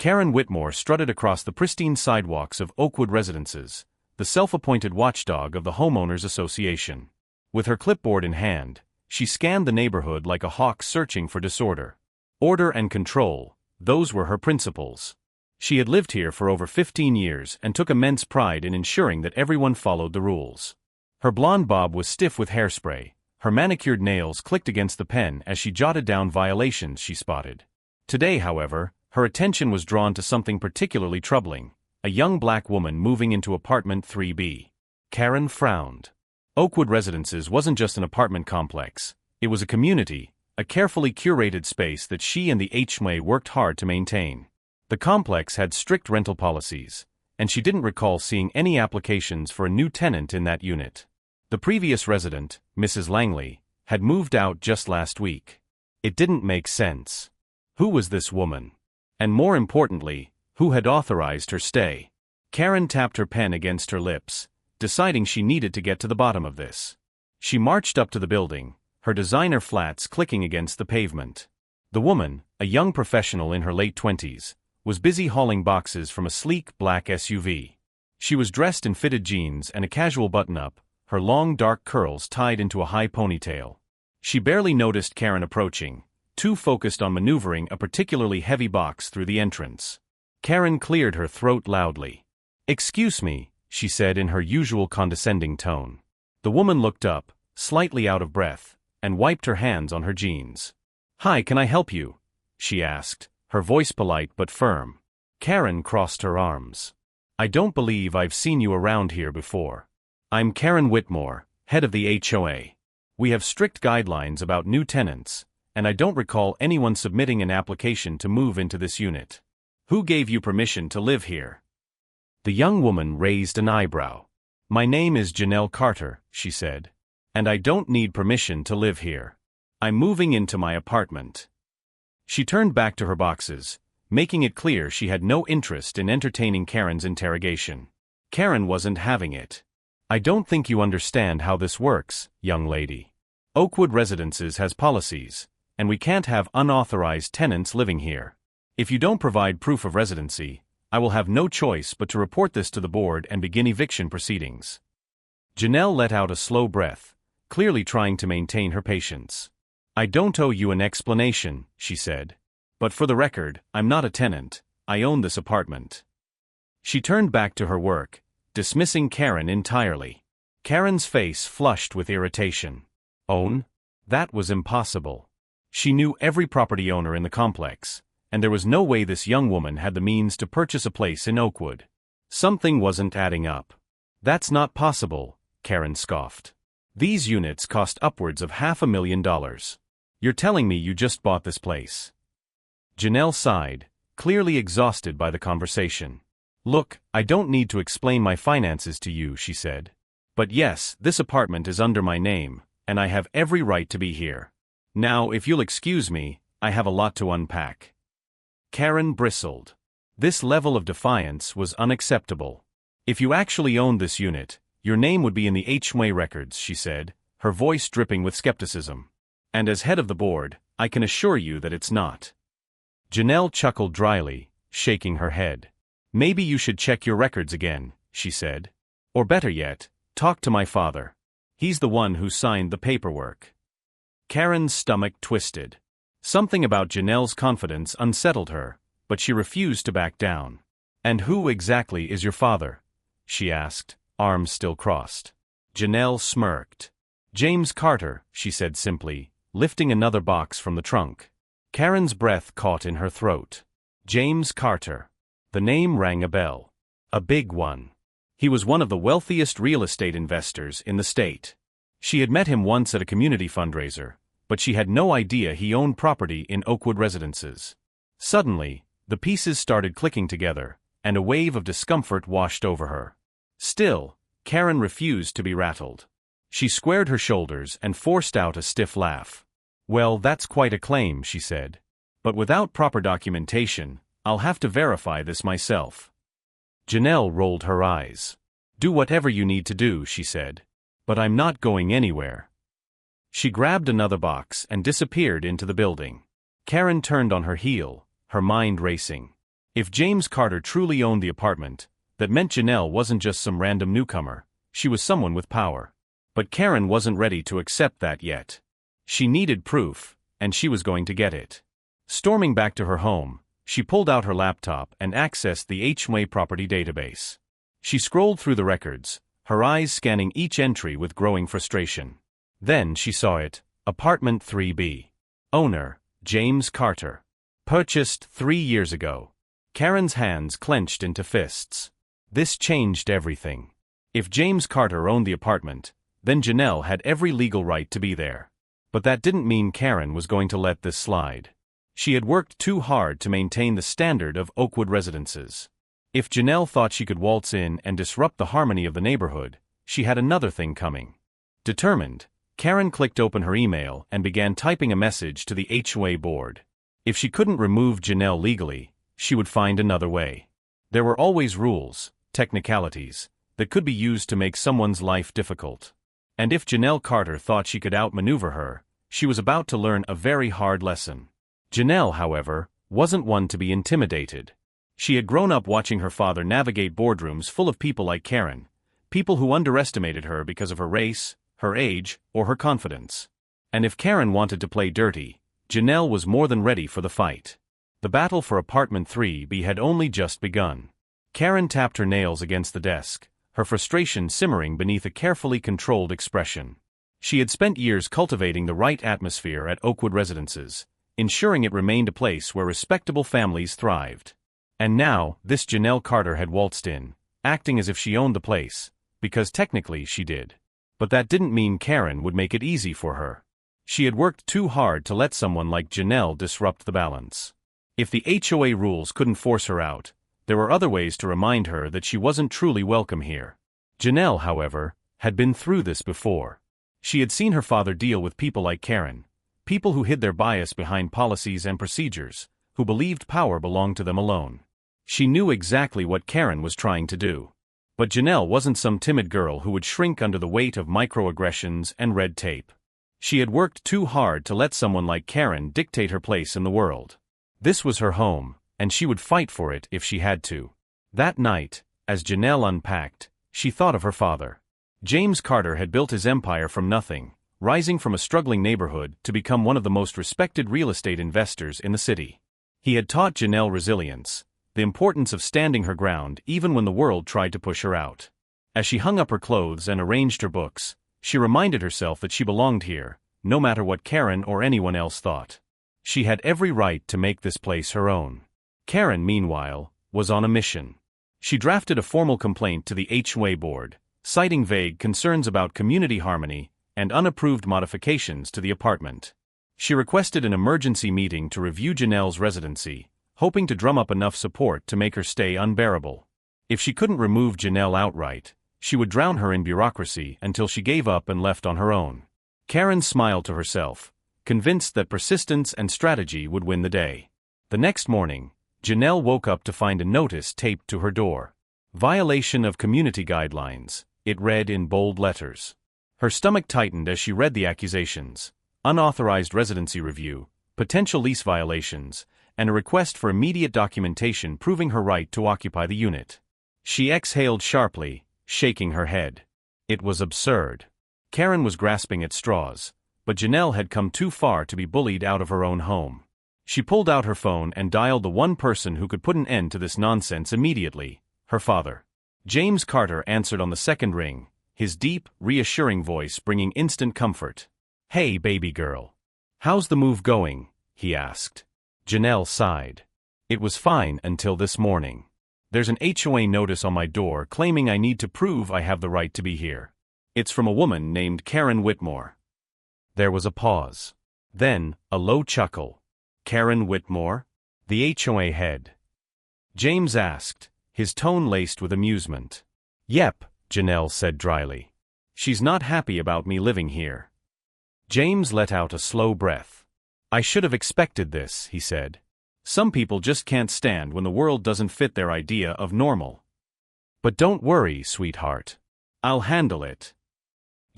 Karen Whitmore strutted across the pristine sidewalks of Oakwood Residences, the self-appointed watchdog of the Homeowners Association. With her clipboard in hand, she scanned the neighborhood like a hawk searching for disorder. Order and control, those were her principles. She had lived here for over 15 years and took immense pride in ensuring that everyone followed the rules. Her blonde bob was stiff with hairspray, her manicured nails clicked against the pen as she jotted down violations she spotted. Today, however, her attention was drawn to something particularly troubling: a young black woman moving into apartment 3B. Karen frowned. Oakwood Residences wasn't just an apartment complex, it was a community, a carefully curated space that she and the HOA worked hard to maintain. The complex had strict rental policies, and she didn't recall seeing any applications for a new tenant in that unit. The previous resident, Mrs. Langley, had moved out just last week. It didn't make sense. Who was this woman? And more importantly, who had authorized her stay? Karen tapped her pen against her lips, deciding she needed to get to the bottom of this. She marched up to the building, her designer flats clicking against the pavement. The woman, a young professional in her late 20s, was busy hauling boxes from a sleek black SUV. She was dressed in fitted jeans and a casual button-up, her long dark curls tied into a high ponytail. She barely noticed Karen approaching, too focused on maneuvering a particularly heavy box through the entrance. Karen cleared her throat loudly. "Excuse me," she said in her usual condescending tone. The woman looked up, slightly out of breath, and wiped her hands on her jeans. "Hi, can I help you?" she asked, her voice polite but firm. Karen crossed her arms. "I don't believe I've seen you around here before. I'm Karen Whitmore, head of the HOA. We have strict guidelines about new tenants, and I don't recall anyone submitting an application to move into this unit. Who gave you permission to live here?" The young woman raised an eyebrow. "My name is Janelle Carter," she said, "and I don't need permission to live here. I'm moving into my apartment." She turned back to her boxes, making it clear she had no interest in entertaining Karen's interrogation. Karen wasn't having it. "I don't think you understand how this works, young lady. Oakwood Residences has policies, and we can't have unauthorized tenants living here. If you don't provide proof of residency, I will have no choice but to report this to the board and begin eviction proceedings." Janelle let out a slow breath, clearly trying to maintain her patience. "I don't owe you an explanation," she said. "But for the record, I'm not a tenant, I own this apartment." She turned back to her work, dismissing Karen entirely. Karen's face flushed with irritation. Own? That was impossible. She knew every property owner in the complex, and there was no way this young woman had the means to purchase a place in Oakwood. Something wasn't adding up. "That's not possible," Karen scoffed. "These units cost upwards of $500,000. You're telling me you just bought this place?" Janelle sighed, clearly exhausted by the conversation. "Look, I don't need to explain my finances to you," she said. "But yes, this apartment is under my name, and I have every right to be here. Now, if you'll excuse me, I have a lot to unpack." Karen bristled. This level of defiance was unacceptable. "If you actually owned this unit, your name would be in the HOA records," she said, her voice dripping with skepticism. "And as head of the board, I can assure you that it's not." Janelle chuckled dryly, shaking her head. "Maybe you should check your records again," she said. "Or better yet, talk to my father. He's the one who signed the paperwork." Karen's stomach twisted. Something about Janelle's confidence unsettled her, but she refused to back down. "And who exactly is your father?" she asked, arms still crossed. Janelle smirked. "James Carter," she said simply, lifting another box from the trunk. Karen's breath caught in her throat. James Carter. The name rang a bell. A big one. He was one of the wealthiest real estate investors in the state. She had met him once at a community fundraiser, but she had no idea he owned property in Oakwood Residences. Suddenly, the pieces started clicking together, and a wave of discomfort washed over her. Still, Karen refused to be rattled. She squared her shoulders and forced out a stiff laugh. "Well, that's quite a claim," she said. "But without proper documentation, I'll have to verify this myself." Janelle rolled her eyes. "Do whatever you need to do," she said. "But I'm not going anywhere." She grabbed another box and disappeared into the building. Karen turned on her heel, her mind racing. If James Carter truly owned the apartment, that meant Janelle wasn't just some random newcomer, she was someone with power. But Karen wasn't ready to accept that yet. She needed proof, and she was going to get it. Storming back to her home, she pulled out her laptop and accessed the HOA property database. She scrolled through the records, her eyes scanning each entry with growing frustration. Then she saw it, Apartment 3B. Owner, James Carter. Purchased 3 years ago. Karen's hands clenched into fists. This changed everything. If James Carter owned the apartment, then Janelle had every legal right to be there. But that didn't mean Karen was going to let this slide. She had worked too hard to maintain the standard of Oakwood residences. If Janelle thought she could waltz in and disrupt the harmony of the neighborhood, she had another thing coming. Determined, Karen clicked open her email and began typing a message to the HOA board. If she couldn't remove Janelle legally, she would find another way. There were always rules, technicalities, that could be used to make someone's life difficult. And if Janelle Carter thought she could outmaneuver her, she was about to learn a very hard lesson. Janelle, however, wasn't one to be intimidated. She had grown up watching her father navigate boardrooms full of people like Karen, people who underestimated her because of her race, her age, or her confidence. And if Karen wanted to play dirty, Janelle was more than ready for the fight. The battle for Apartment 3B had only just begun. Karen tapped her nails against the desk, her frustration simmering beneath a carefully controlled expression. She had spent years cultivating the right atmosphere at Oakwood residences, ensuring it remained a place where respectable families thrived. And now, this Janelle Carter had waltzed in, acting as if she owned the place, because technically she did. But that didn't mean Karen would make it easy for her. She had worked too hard to let someone like Janelle disrupt the balance. If the HOA rules couldn't force her out, there were other ways to remind her that she wasn't truly welcome here. Janelle, however, had been through this before. She had seen her father deal with people like Karen, people who hid their bias behind policies and procedures, who believed power belonged to them alone. She knew exactly what Karen was trying to do. But Janelle wasn't some timid girl who would shrink under the weight of microaggressions and red tape. She had worked too hard to let someone like Karen dictate her place in the world. This was her home, and she would fight for it if she had to. That night, as Janelle unpacked, she thought of her father. James Carter had built his empire from nothing, rising from a struggling neighborhood to become one of the most respected real estate investors in the city. He had taught Janelle resilience, the importance of standing her ground even when the world tried to push her out. As she hung up her clothes and arranged her books, she reminded herself that she belonged here, no matter what Karen or anyone else thought. She had every right to make this place her own. Karen, meanwhile, was on a mission. She drafted a formal complaint to the HOA board, citing vague concerns about community harmony and unapproved modifications to the apartment. She requested an emergency meeting to review Janelle's residency, hoping to drum up enough support to make her stay unbearable. If she couldn't remove Janelle outright, she would drown her in bureaucracy until she gave up and left on her own. Karen smiled to herself, convinced that persistence and strategy would win the day. The next morning, Janelle woke up to find a notice taped to her door. Violation of community guidelines, it read in bold letters. Her stomach tightened as she read the accusations: unauthorized residency review, potential lease violations, and a request for immediate documentation proving her right to occupy the unit. She exhaled sharply, shaking her head. It was absurd. Karen was grasping at straws, but Janelle had come too far to be bullied out of her own home. She pulled out her phone and dialed the one person who could put an end to this nonsense immediately: her father. James Carter answered on the second ring, his deep, reassuring voice bringing instant comfort. "Hey, baby girl. How's the move going?" he asked. Janelle sighed. "It was fine until this morning. There's an HOA notice on my door claiming I need to prove I have the right to be here. It's from a woman named Karen Whitmore." There was a pause. Then, a low chuckle. "Karen Whitmore? The HOA head?" James asked, his tone laced with amusement. "Yep," Janelle said dryly. "She's not happy about me living here." James let out a slow breath. "I should have expected this," he said. "Some people just can't stand when the world doesn't fit their idea of normal. But don't worry, sweetheart. I'll handle it."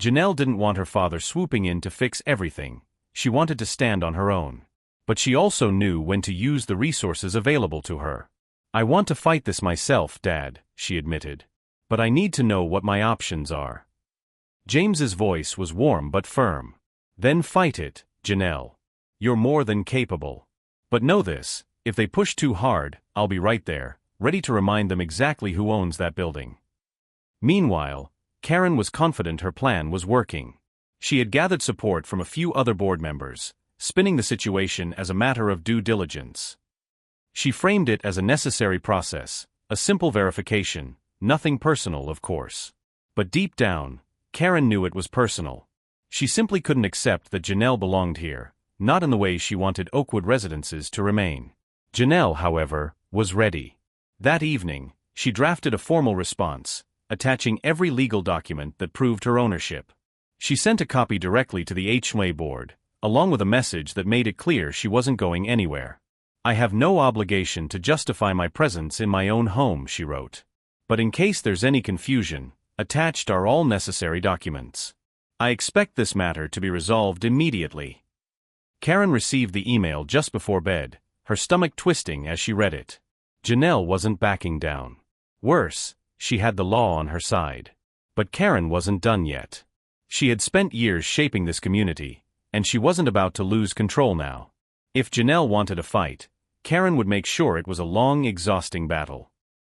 Janelle didn't want her father swooping in to fix everything. She wanted to stand on her own. But she also knew when to use the resources available to her. I want to fight this myself, Dad, she admitted. But I need to know what my options are. James's voice was warm but firm. Then fight it, Janelle. You're more than capable. But know this, if they push too hard, I'll be right there, ready to remind them exactly who owns that building. Meanwhile, Karen was confident her plan was working. She had gathered support from a few other board members, spinning the situation as a matter of due diligence. She framed it as a necessary process, a simple verification, nothing personal, of course. But deep down, Karen knew it was personal. She simply couldn't accept that Janelle belonged here, not in the way she wanted Oakwood residences to remain. Janelle, however, was ready. That evening, she drafted a formal response, attaching every legal document that proved her ownership. She sent a copy directly to the HOA board, along with a message that made it clear she wasn't going anywhere. I have no obligation to justify my presence in my own home, she wrote. But in case there's any confusion, attached are all necessary documents. I expect this matter to be resolved immediately. Karen received the email just before bed, her stomach twisting as she read it. Janelle wasn't backing down. Worse, she had the law on her side. But Karen wasn't done yet. She had spent years shaping this community, and she wasn't about to lose control now. If Janelle wanted a fight, Karen would make sure it was a long, exhausting battle.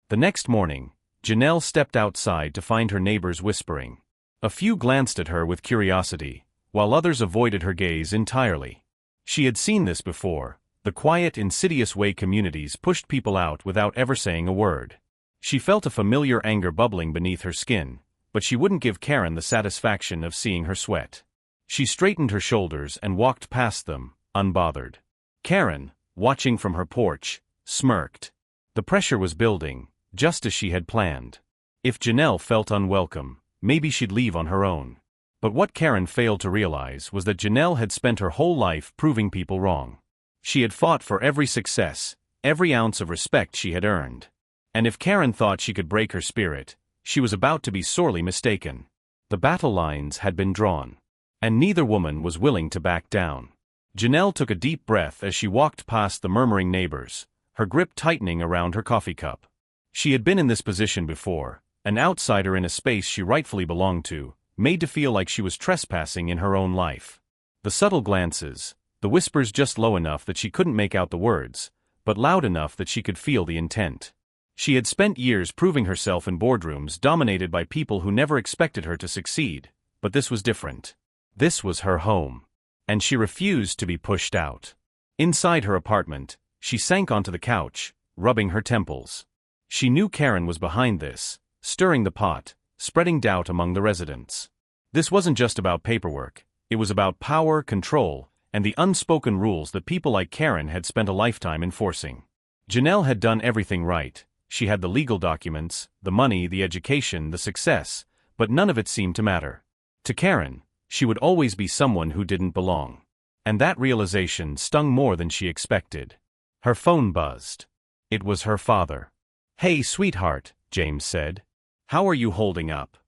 The next morning, Janelle stepped outside to find her neighbors whispering. A few glanced at her with curiosity, while others avoided her gaze entirely. She had seen this before, the quiet, insidious way communities pushed people out without ever saying a word. She felt a familiar anger bubbling beneath her skin, but she wouldn't give Karen the satisfaction of seeing her sweat. She straightened her shoulders and walked past them, unbothered. Karen, watching from her porch, smirked. The pressure was building, just as she had planned. If Janelle felt unwelcome, maybe she'd leave on her own. But what Karen failed to realize was that Janelle had spent her whole life proving people wrong. She had fought for every success, every ounce of respect she had earned. And if Karen thought she could break her spirit, she was about to be sorely mistaken. The battle lines had been drawn, and neither woman was willing to back down. Janelle took a deep breath as she walked past the murmuring neighbors, her grip tightening around her coffee cup. She had been in this position before, an outsider in a space she rightfully belonged to, made to feel like she was trespassing in her own life. The subtle glances, the whispers just low enough that she couldn't make out the words, but loud enough that she could feel the intent. She had spent years proving herself in boardrooms dominated by people who never expected her to succeed, but this was different. This was her home. And she refused to be pushed out. Inside her apartment, she sank onto the couch, rubbing her temples. She knew Karen was behind this, stirring the pot, spreading doubt among the residents. This wasn't just about paperwork, it was about power, control, and the unspoken rules that people like Karen had spent a lifetime enforcing. Janelle had done everything right. She had the legal documents, the money, the education, the success, but none of it seemed to matter. To Karen, she would always be someone who didn't belong. And that realization stung more than she expected. Her phone buzzed. It was her father. "Hey, sweetheart," James said. "How are you holding up?"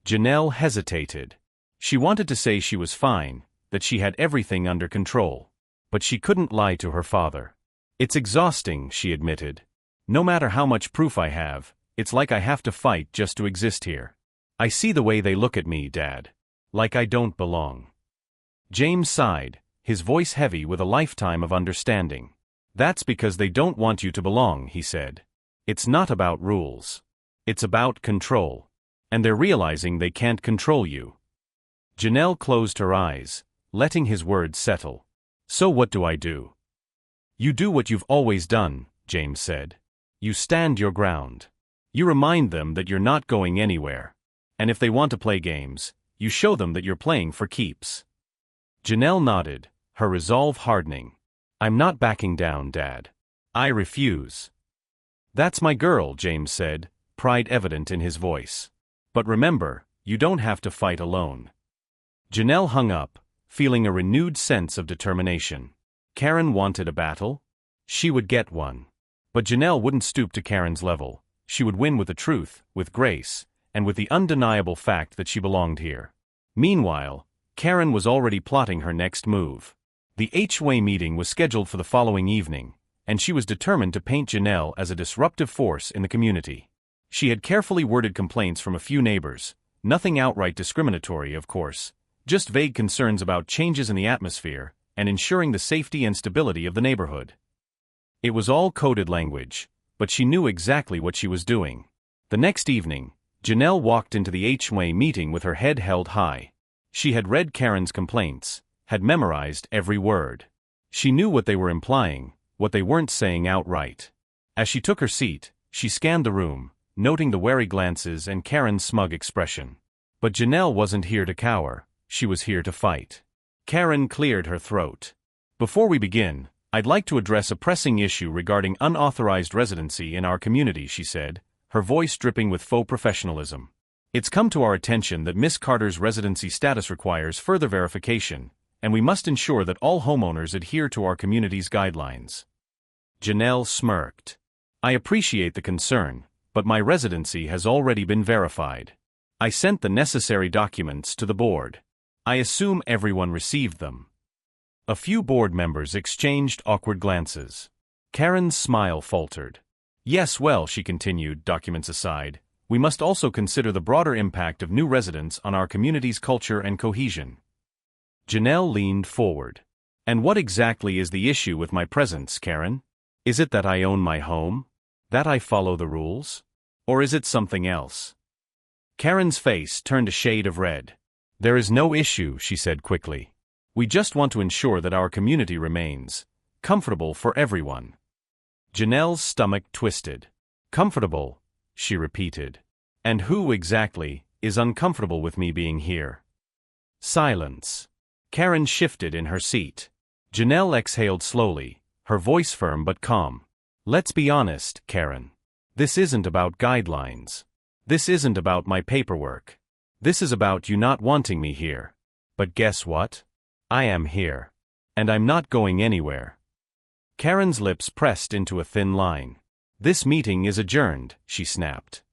Janelle hesitated. She wanted to say she was fine, that she had everything under control. But she couldn't lie to her father. "It's exhausting," she admitted. "No matter how much proof I have, it's like I have to fight just to exist here. I see the way they look at me, Dad. Like I don't belong." James sighed, his voice heavy with a lifetime of understanding. "That's because they don't want you to belong," he said. "It's not about rules. It's about control. And they're realizing they can't control you." Janelle closed her eyes, letting his words settle. "So what do I do?" "You do what you've always done," James said. "You stand your ground. You remind them that you're not going anywhere. And if they want to play games, you show them that you're playing for keeps." Janelle nodded, her resolve hardening. "I'm not backing down, Dad. I refuse." "That's my girl," James said, pride evident in his voice. "But remember, you don't have to fight alone." Janelle hung up, feeling a renewed sense of determination. Karen wanted a battle? She would get one. But Janelle wouldn't stoop to Karen's level. She would win with the truth, with grace, and with the undeniable fact that she belonged here. Meanwhile, Karen was already plotting her next move. The HOA meeting was scheduled for the following evening, and she was determined to paint Janelle as a disruptive force in the community. She had carefully worded complaints from a few neighbors, nothing outright discriminatory, of course, just vague concerns about changes in the atmosphere and ensuring the safety and stability of the neighborhood. It was all coded language, but she knew exactly what she was doing. The next evening, Janelle walked into the HOA meeting with her head held high. She had read Karen's complaints, had memorized every word. She knew what they were implying, what they weren't saying outright. As she took her seat, she scanned the room, noting the wary glances and Karen's smug expression. But Janelle wasn't here to cower, she was here to fight. Karen cleared her throat. Before we begin, I'd like to address a pressing issue regarding unauthorized residency in our community, she said, her voice dripping with faux professionalism. It's come to our attention that Miss Carter's residency status requires further verification, and we must ensure that all homeowners adhere to our community's guidelines. Janelle smirked. I appreciate the concern, but my residency has already been verified. I sent the necessary documents to the board. I assume everyone received them. A few board members exchanged awkward glances. Karen's smile faltered. Yes, well, she continued, documents aside, we must also consider the broader impact of new residents on our community's culture and cohesion. Janelle leaned forward. And what exactly is the issue with my presence, Karen? Is it that I own my home? That I follow the rules? Or is it something else? Karen's face turned a shade of red. There is no issue, she said quickly. We just want to ensure that our community remains comfortable for everyone. Janelle's stomach twisted. Comfortable, she repeated. And who exactly is uncomfortable with me being here? Silence. Karen shifted in her seat. Janelle exhaled slowly, her voice firm but calm. Let's be honest, Karen. This isn't about guidelines. This isn't about my paperwork. This is about you not wanting me here. But guess what? I am here. And I'm not going anywhere. Karen's lips pressed into a thin line. This meeting is adjourned, she snapped.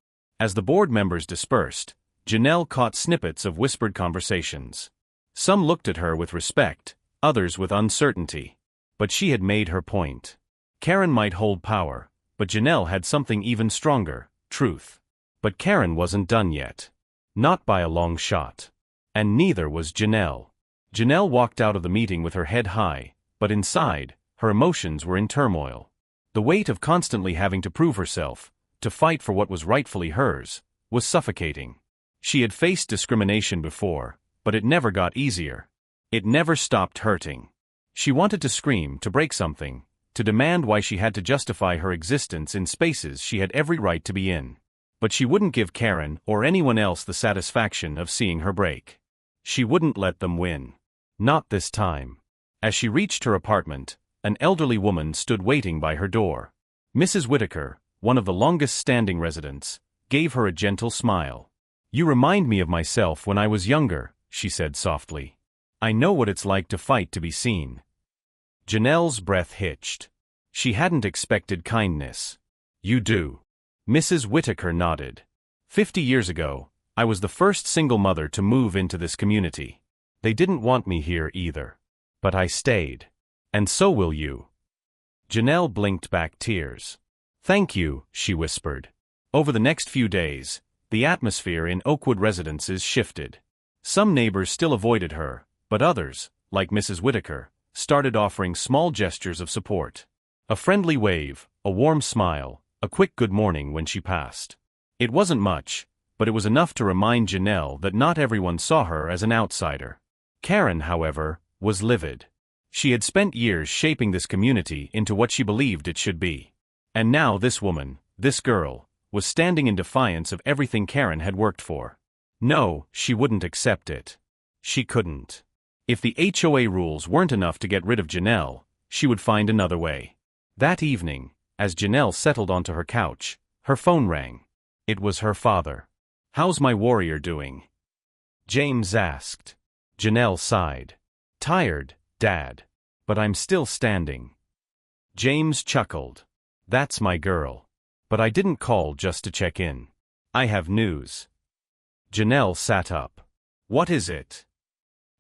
As the board members dispersed, Janelle caught snippets of whispered conversations. Some looked at her with respect, others with uncertainty. But she had made her point. Karen might hold power, but Janelle had something even stronger, truth. But Karen wasn't done yet. Not by a long shot. And neither was Janelle. Janelle walked out of the meeting with her head high, but inside, her emotions were in turmoil. The weight of constantly having to prove herself, to fight for what was rightfully hers, was suffocating. She had faced discrimination before, but it never got easier. It never stopped hurting. She wanted to scream, to break something, to demand why she had to justify her existence in spaces she had every right to be in. But she wouldn't give Karen or anyone else the satisfaction of seeing her break. She wouldn't let them win. Not this time. As she reached her apartment, an elderly woman stood waiting by her door. Mrs. Whitaker, one of the longest-standing residents, gave her a gentle smile. You remind me of myself when I was younger, she said softly. I know what it's like to fight to be seen. Janelle's breath hitched. She hadn't expected kindness. You do. Mrs. Whitaker nodded. 50 years ago, I was the first single mother to move into this community. They didn't want me here either. But I stayed. And so will you. Janelle blinked back tears. Thank you, she whispered. Over the next few days, the atmosphere in Oakwood residences shifted. Some neighbors still avoided her, but others, like Mrs. Whitaker, started offering small gestures of support. A friendly wave, a warm smile, a quick good morning when she passed. It wasn't much, but it was enough to remind Janelle that not everyone saw her as an outsider. Karen, however, was livid. She had spent years shaping this community into what she believed it should be. And now this woman, this girl, was standing in defiance of everything Karen had worked for. No, she wouldn't accept it. She couldn't. If the HOA rules weren't enough to get rid of Janelle, she would find another way. That evening, as Janelle settled onto her couch, her phone rang. It was her father. How's my warrior doing? James asked. Janelle sighed. Tired, Dad. But I'm still standing. James chuckled. That's my girl. But I didn't call just to check in. I have news. Janelle sat up. What is it?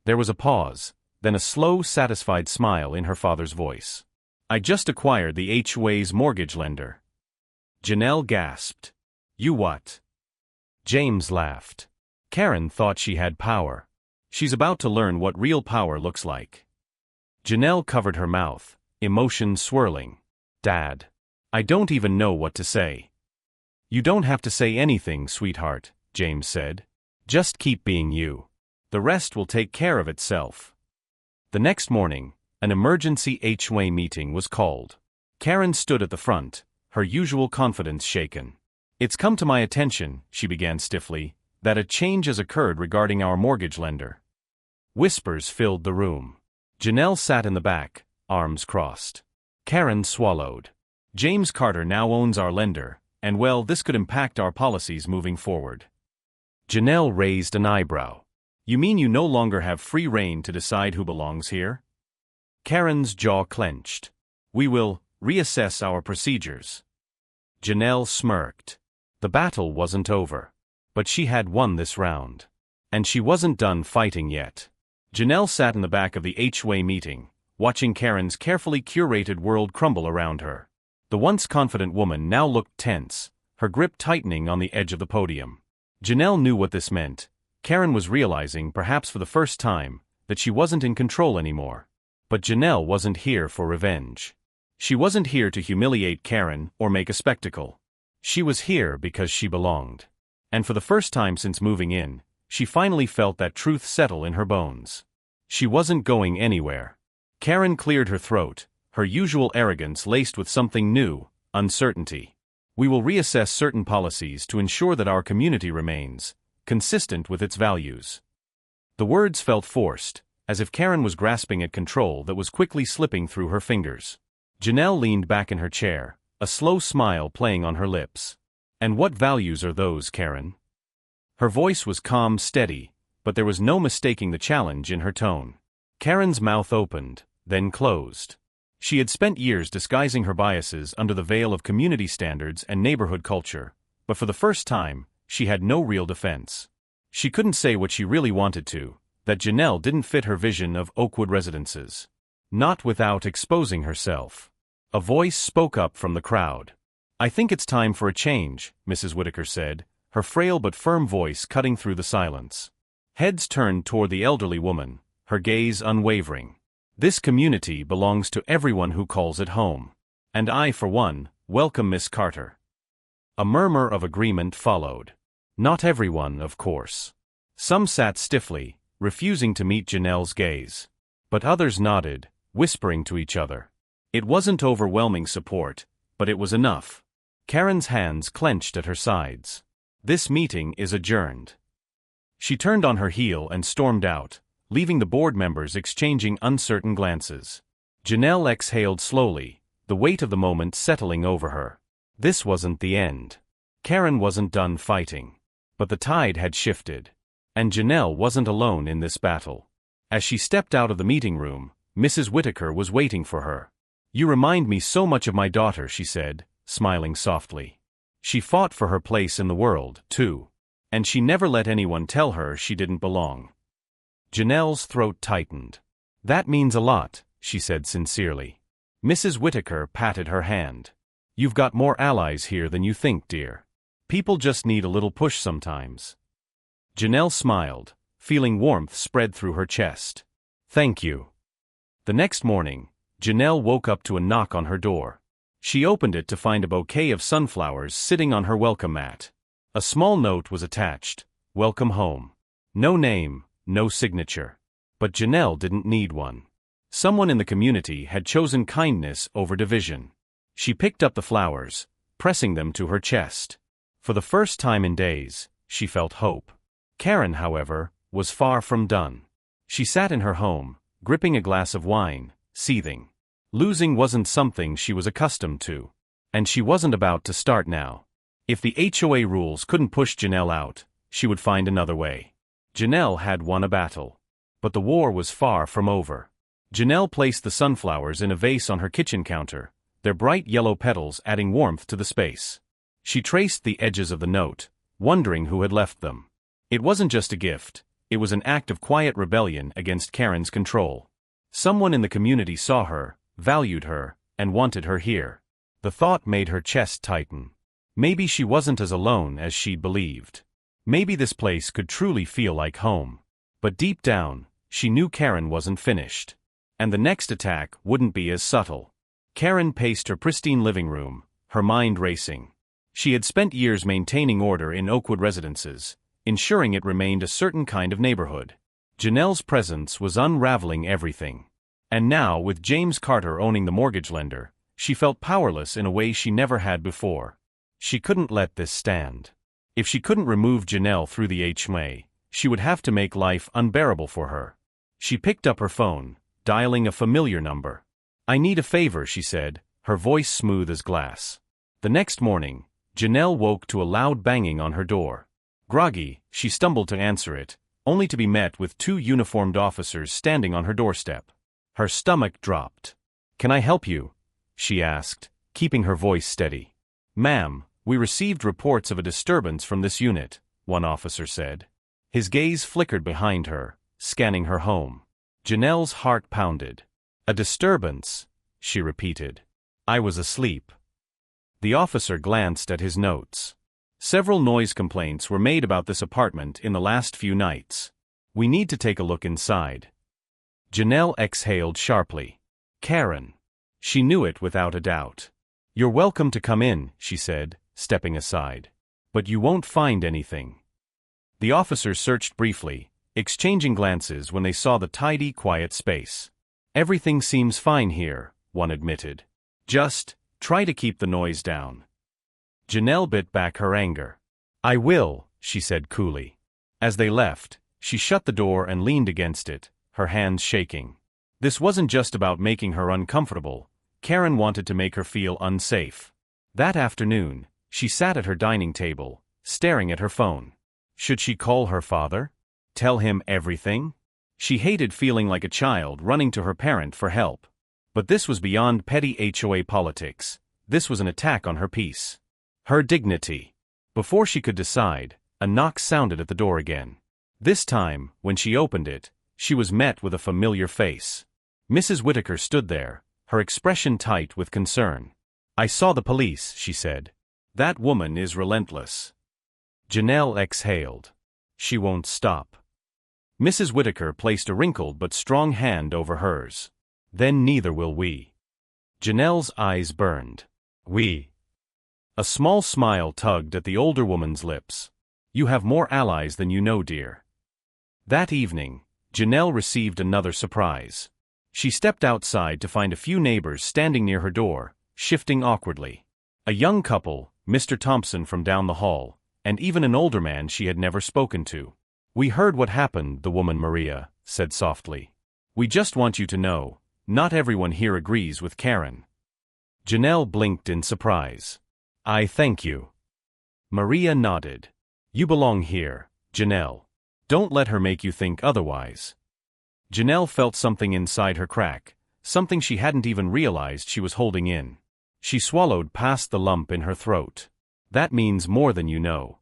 There was a pause, then a slow, satisfied smile in her father's voice. I just acquired the HOA's mortgage lender. Janelle gasped. You what? James laughed. Karen thought she had power. She's about to learn what real power looks like. Janelle covered her mouth, emotion swirling. Dad. I don't even know what to say. You don't have to say anything, sweetheart, James said. Just keep being you. The rest will take care of itself. The next morning, an emergency HOA meeting was called. Karen stood at the front, her usual confidence shaken. It's come to my attention, she began stiffly, that a change has occurred regarding our mortgage lender. Whispers filled the room. Janelle sat in the back, arms crossed. Karen swallowed. James Carter now owns our lender, and well, this could impact our policies moving forward. Janelle raised an eyebrow. You mean you no longer have free rein to decide who belongs here? Karen's jaw clenched. We will reassess our procedures. Janelle smirked. The battle wasn't over. But she had won this round. And she wasn't done fighting yet. Janelle sat in the back of the HOA meeting, watching Karen's carefully curated world crumble around her. The once confident woman now looked tense, her grip tightening on the edge of the podium. Janelle knew what this meant. Karen was realizing, perhaps for the first time, that she wasn't in control anymore. But Janelle wasn't here for revenge. She wasn't here to humiliate Karen or make a spectacle. She was here because she belonged. And for the first time since moving in, she finally felt that truth settle in her bones. She wasn't going anywhere. Karen cleared her throat, her usual arrogance laced with something new, uncertainty. We will reassess certain policies to ensure that our community remains consistent with its values. The words felt forced, as if Karen was grasping at control that was quickly slipping through her fingers. Janelle leaned back in her chair, a slow smile playing on her lips. And what values are those, Karen? Her voice was calm, steady, but there was no mistaking the challenge in her tone. Karen's mouth opened, then closed. She had spent years disguising her biases under the veil of community standards and neighborhood culture, but for the first time, she had no real defense. She couldn't say what she really wanted to, that Janelle didn't fit her vision of Oakwood residences. Not without exposing herself. A voice spoke up from the crowd. I think it's time for a change, Mrs. Whitaker said, her frail but firm voice cutting through the silence. Heads turned toward the elderly woman, her gaze unwavering. This community belongs to everyone who calls it home. And I, for one, welcome Miss Carter. A murmur of agreement followed. Not everyone, of course. Some sat stiffly, refusing to meet Janelle's gaze. But others nodded, whispering to each other. It wasn't overwhelming support, but it was enough. Karen's hands clenched at her sides. This meeting is adjourned. She turned on her heel and stormed out, leaving the board members exchanging uncertain glances. Janelle exhaled slowly, the weight of the moment settling over her. This wasn't the end. Karen wasn't done fighting. But the tide had shifted. And Janelle wasn't alone in this battle. As she stepped out of the meeting room, Mrs. Whitaker was waiting for her. You remind me so much of my daughter, she said, smiling softly. She fought for her place in the world, too. And she never let anyone tell her she didn't belong. Janelle's throat tightened. That means a lot, she said sincerely. Mrs. Whitaker patted her hand. You've got more allies here than you think, dear. People just need a little push sometimes. Janelle smiled, feeling warmth spread through her chest. Thank you. The next morning, Janelle woke up to a knock on her door. She opened it to find a bouquet of sunflowers sitting on her welcome mat. A small note was attached. Welcome home. No name, no signature. But Janelle didn't need one. Someone in the community had chosen kindness over division. She picked up the flowers, pressing them to her chest. For the first time in days, she felt hope. Karen, however, was far from done. She sat in her home, gripping a glass of wine, seething. Losing wasn't something she was accustomed to. And she wasn't about to start now. If the HOA rules couldn't push Janelle out, she would find another way. Janelle had won a battle. But the war was far from over. Janelle placed the sunflowers in a vase on her kitchen counter, their bright yellow petals adding warmth to the space. She traced the edges of the note, wondering who had left them. It wasn't just a gift, it was an act of quiet rebellion against Karen's control. Someone in the community saw her, valued her, and wanted her here. The thought made her chest tighten. Maybe she wasn't as alone as she'd believed. Maybe this place could truly feel like home. But deep down, she knew Karen wasn't finished. And the next attack wouldn't be as subtle. Karen paced her pristine living room, her mind racing. She had spent years maintaining order in Oakwood residences, ensuring it remained a certain kind of neighborhood. Janelle's presence was unraveling everything. And now, with James Carter owning the mortgage lender, she felt powerless in a way she never had before. She couldn't let this stand. If she couldn't remove Janelle through the HOA, she would have to make life unbearable for her. She picked up her phone, dialing a familiar number. "I need a favor," she said, her voice smooth as glass. The next morning, Janelle woke to a loud banging on her door. Groggy, she stumbled to answer it, only to be met with 2 uniformed officers standing on her doorstep. Her stomach dropped. "Can I help you?" she asked, keeping her voice steady. "Ma'am, we received reports of a disturbance from this unit," one officer said. His gaze flickered behind her, scanning her home. Janelle's heart pounded. "A disturbance," she repeated. "I was asleep." The officer glanced at his notes. Several noise complaints were made about this apartment in the last few nights. "We need to take a look inside." Janelle exhaled sharply. Karen. She knew it without a doubt. "You're welcome to come in," she said, stepping aside. "But you won't find anything." The officers searched briefly, exchanging glances when they saw the tidy, quiet space. "Everything seems fine here," one admitted. "Just try to keep the noise down." Janelle bit back her anger. "I will," she said coolly. As they left, she shut the door and leaned against it, her hands shaking. This wasn't just about making her uncomfortable. Karen wanted to make her feel unsafe. That afternoon, she sat at her dining table, staring at her phone. Should she call her father? Tell him everything? She hated feeling like a child running to her parent for help. But this was beyond petty HOA politics. This was an attack on her peace. Her dignity. Before she could decide, a knock sounded at the door again. This time, when she opened it, she was met with a familiar face. Mrs. Whitaker stood there, her expression tight with concern. "I saw the police," she said. "That woman is relentless." Janelle exhaled. "She won't stop." Mrs. Whitaker placed a wrinkled but strong hand over hers. "Then neither will we." Janelle's eyes burned. "We?" A small smile tugged at the older woman's lips. "You have more allies than you know, dear." That evening, Janelle received another surprise. She stepped outside to find a few neighbors standing near her door, shifting awkwardly. A young couple, Mr. Thompson from down the hall, and even an older man she had never spoken to. "We heard what happened," the woman Maria said softly. "We just want you to know, not everyone here agrees with Karen." Janelle blinked in surprise. "I thank you." Maria nodded. "You belong here, Janelle. Don't let her make you think otherwise." Janelle felt something inside her crack, something she hadn't even realized she was holding in. She swallowed past the lump in her throat. "That means more than you know."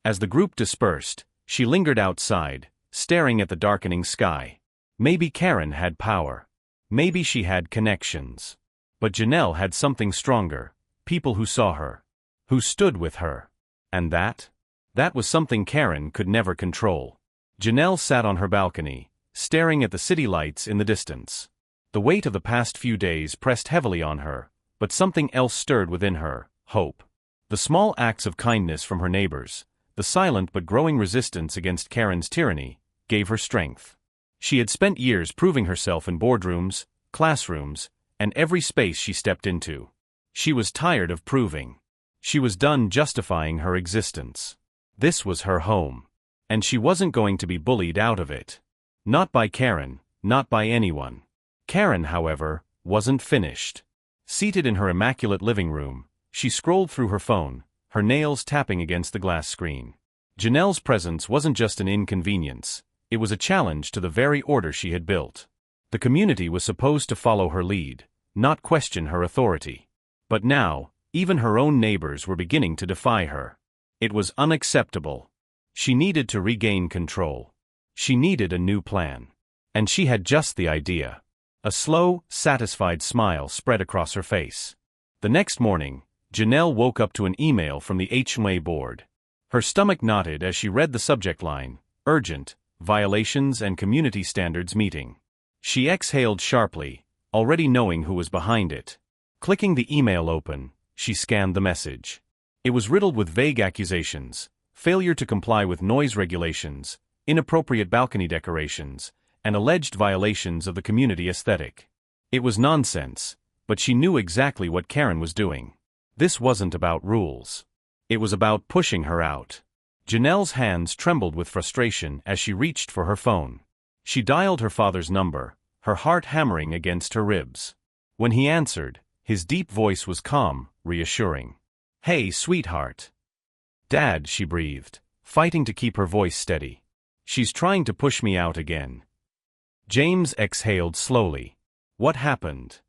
As the group dispersed, she lingered outside, staring at the darkening sky. Maybe Karen had power. Maybe she had connections. But Janelle had something stronger, people who saw her, who stood with her. And that? That was something Karen could never control. Janelle sat on her balcony, staring at the city lights in the distance. The weight of the past few days pressed heavily on her, but something else stirred within her, hope. The small acts of kindness from her neighbors, the silent but growing resistance against Karen's tyranny, gave her strength. She had spent years proving herself in boardrooms, classrooms, and every space she stepped into. She was tired of proving. She was done justifying her existence. This was her home. And she wasn't going to be bullied out of it. Not by Karen, not by anyone. Karen, however, wasn't finished. Seated in her immaculate living room, she scrolled through her phone, her nails tapping against the glass screen. Janelle's presence wasn't just an inconvenience, it was a challenge to the very order she had built. The community was supposed to follow her lead, not question her authority. But now, even her own neighbors were beginning to defy her. It was unacceptable. She needed to regain control. She needed a new plan. And she had just the idea. A slow, satisfied smile spread across her face. The next morning, Janelle woke up to an email from the HOA board. Her stomach knotted as she read the subject line, Urgent, Violations and Community Standards Meeting. She exhaled sharply, already knowing who was behind it. Clicking the email open, she scanned the message. It was riddled with vague accusations, failure to comply with noise regulations, inappropriate balcony decorations, and alleged violations of the community aesthetic. It was nonsense, but she knew exactly what Karen was doing. This wasn't about rules. It was about pushing her out. Janelle's hands trembled with frustration as she reached for her phone. She dialed her father's number, her heart hammering against her ribs. When he answered, his deep voice was calm, reassuring. "Hey, sweetheart." "Dad," she breathed, fighting to keep her voice steady. "She's trying to push me out again." James exhaled slowly. "What happened?"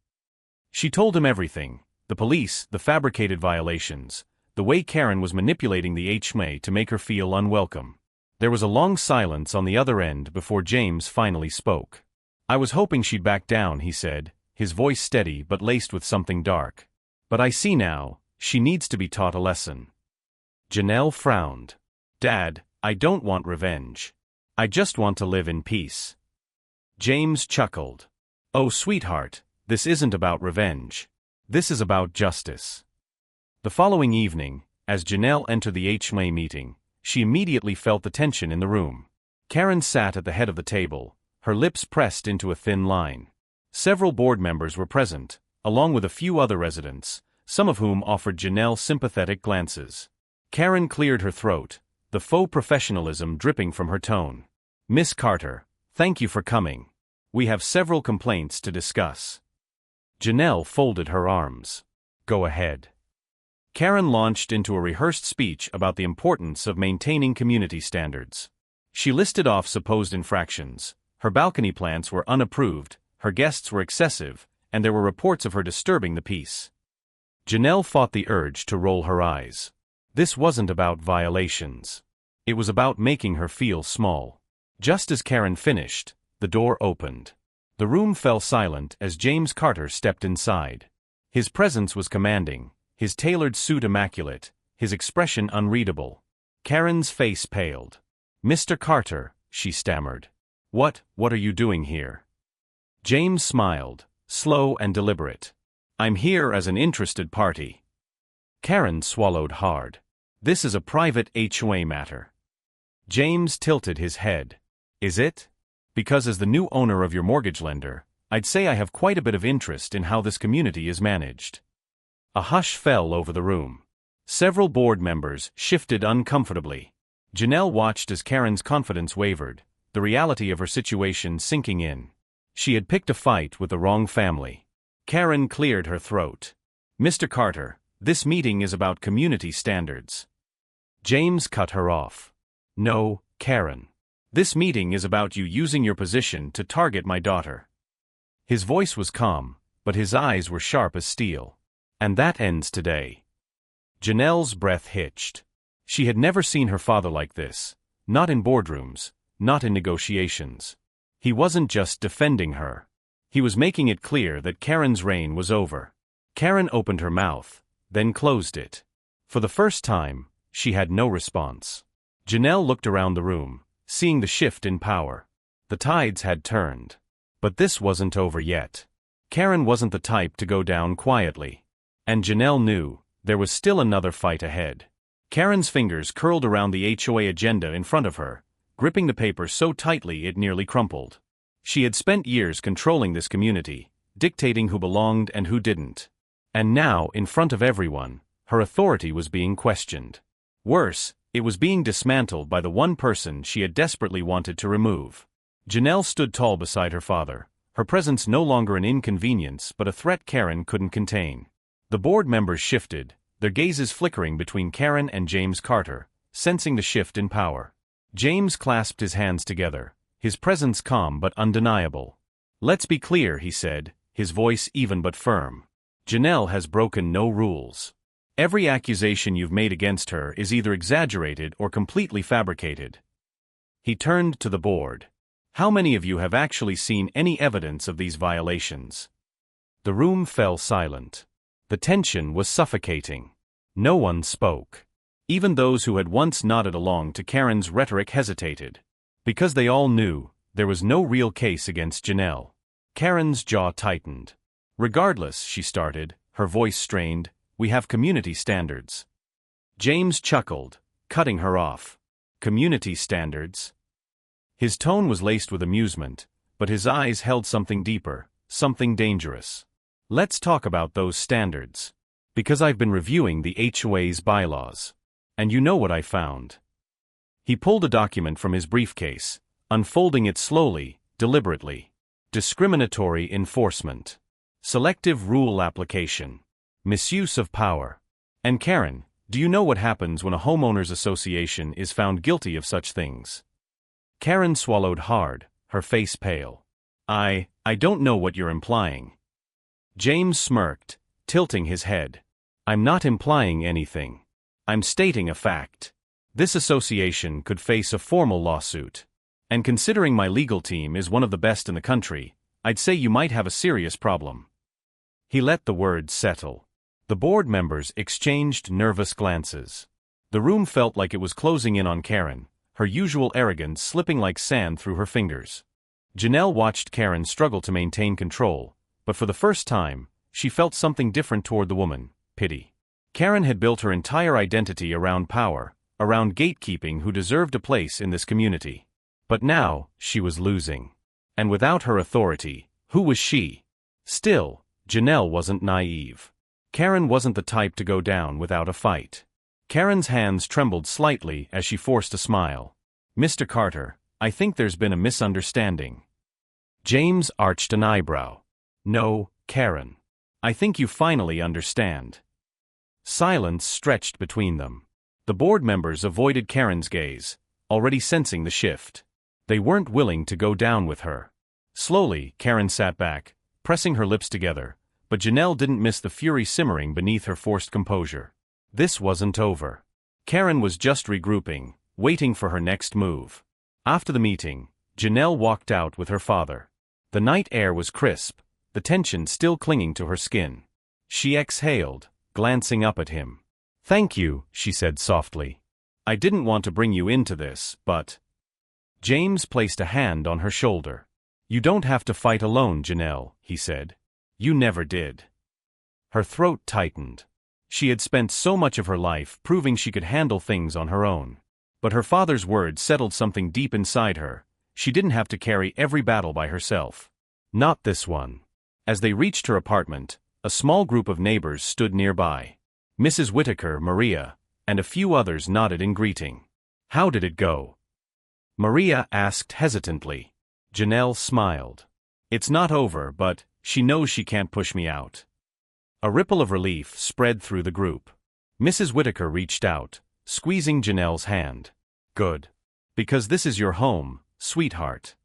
She told him everything: the police, the fabricated violations, the way Karen was manipulating the HOA to make her feel unwelcome. There was a long silence on the other end before James finally spoke. "I was hoping she'd back down," he said, his voice steady but laced with something dark. "But I see now, she needs to be taught a lesson." Janelle frowned. "Dad, I don't want revenge. I just want to live in peace." James chuckled. "Oh, sweetheart, this isn't about revenge. This is about justice." The following evening, as Janelle entered the HOA meeting, she immediately felt the tension in the room. Karen sat at the head of the table, her lips pressed into a thin line. Several board members were present, along with a few other residents, some of whom offered Janelle sympathetic glances. Karen cleared her throat, the faux professionalism dripping from her tone. "Miss Carter, thank you for coming. We have several complaints to discuss." Janelle folded her arms. "Go ahead." Karen launched into a rehearsed speech about the importance of maintaining community standards. She listed off supposed infractions. Her balcony plants were unapproved, her guests were excessive, and there were reports of her disturbing the peace. Janelle fought the urge to roll her eyes. This wasn't about violations. It was about making her feel small. Just as Karen finished, the door opened. The room fell silent as James Carter stepped inside. His presence was commanding, his tailored suit immaculate, his expression unreadable. Karen's face paled. "Mr. Carter," she stammered. What are you doing here?" James smiled, slow and deliberate. "I'm here as an interested party." Karen swallowed hard. "This is a private HOA matter." James tilted his head. "Is it? Because as the new owner of your mortgage lender, I'd say I have quite a bit of interest in how this community is managed." A hush fell over the room. Several board members shifted uncomfortably. Janelle watched as Karen's confidence wavered, the reality of her situation sinking in. She had picked a fight with the wrong family. Karen cleared her throat. "Mr. Carter, this meeting is about community standards." James cut her off. "No, Karen. This meeting is about you using your position to target my daughter." His voice was calm, but his eyes were sharp as steel. "And that ends today." Janelle's breath hitched. She had never seen her father like this, not in boardrooms, not in negotiations. He wasn't just defending her. He was making it clear that Karen's reign was over. Karen opened her mouth, then closed it. For the first time, she had no response. Janelle looked around the room, seeing the shift in power. The tides had turned. But this wasn't over yet. Karen wasn't the type to go down quietly. And Janelle knew there was still another fight ahead. Karen's fingers curled around the HOA agenda in front of her, gripping the paper so tightly it nearly crumpled. She had spent years controlling this community, dictating who belonged and who didn't. And now, in front of everyone, her authority was being questioned. Worse, it was being dismantled by the one person she had desperately wanted to remove. Janelle stood tall beside her father, her presence no longer an inconvenience but a threat Karen couldn't contain. The board members shifted, their gazes flickering between Karen and James Carter, sensing the shift in power. James clasped his hands together, his presence calm but undeniable. "Let's be clear," he said, his voice even but firm. "Janelle has broken no rules. Every accusation you've made against her is either exaggerated or completely fabricated." He turned to the board. How many of you have actually seen any evidence of these violations? The room fell silent. The tension was suffocating. No one spoke. Even those who had once nodded along to Karen's rhetoric hesitated. Because they all knew there was no real case against Janelle. Karen's jaw tightened. Regardless, she started, her voice strained, we have community standards. James chuckled, cutting her off. Community standards? His tone was laced with amusement, but his eyes held something deeper, something dangerous. Let's talk about those standards. Because I've been reviewing the HOA's bylaws. And you know what I found. He pulled a document from his briefcase, unfolding it slowly, deliberately. Discriminatory enforcement. Selective rule application. Misuse of power. And Karen, do you know what happens when a homeowners association is found guilty of such things? Karen swallowed hard, her face pale. I don't know what you're implying. James smirked, tilting his head. I'm not implying anything. I'm stating a fact. This association could face a formal lawsuit. And considering my legal team is one of the best in the country, I'd say you might have a serious problem. He let the words settle. The board members exchanged nervous glances. The room felt like it was closing in on Karen, her usual arrogance slipping like sand through her fingers. Janelle watched Karen struggle to maintain control, but for the first time, she felt something different toward the woman, pity. Karen had built her entire identity around power, around gatekeeping who deserved a place in this community. But now, she was losing. And without her authority, who was she? Still, Janelle wasn't naive. Karen wasn't the type to go down without a fight. Karen's hands trembled slightly as she forced a smile. Mr. Carter, I think there's been a misunderstanding. James arched an eyebrow. No, Karen. I think you finally understand. Silence stretched between them. The board members avoided Karen's gaze, already sensing the shift. They weren't willing to go down with her. Slowly, Karen sat back, pressing her lips together, but Janelle didn't miss the fury simmering beneath her forced composure. This wasn't over. Karen was just regrouping, waiting for her next move. After the meeting, Janelle walked out with her father. The night air was crisp, the tension still clinging to her skin. She exhaled, glancing up at him. Thank you, she said softly. I didn't want to bring you into this, but... James placed a hand on her shoulder. You don't have to fight alone, Janelle, he said. You never did. Her throat tightened. She had spent so much of her life proving she could handle things on her own. But her father's words settled something deep inside her. She didn't have to carry every battle by herself. Not this one. As they reached her apartment, a small group of neighbors stood nearby. Mrs. Whitaker, Maria, and a few others nodded in greeting. How did it go? Maria asked hesitantly. Janelle smiled. It's not over, but she knows she can't push me out. A ripple of relief spread through the group. Mrs. Whitaker reached out, squeezing Janelle's hand. Good. Because this is your home, sweetheart.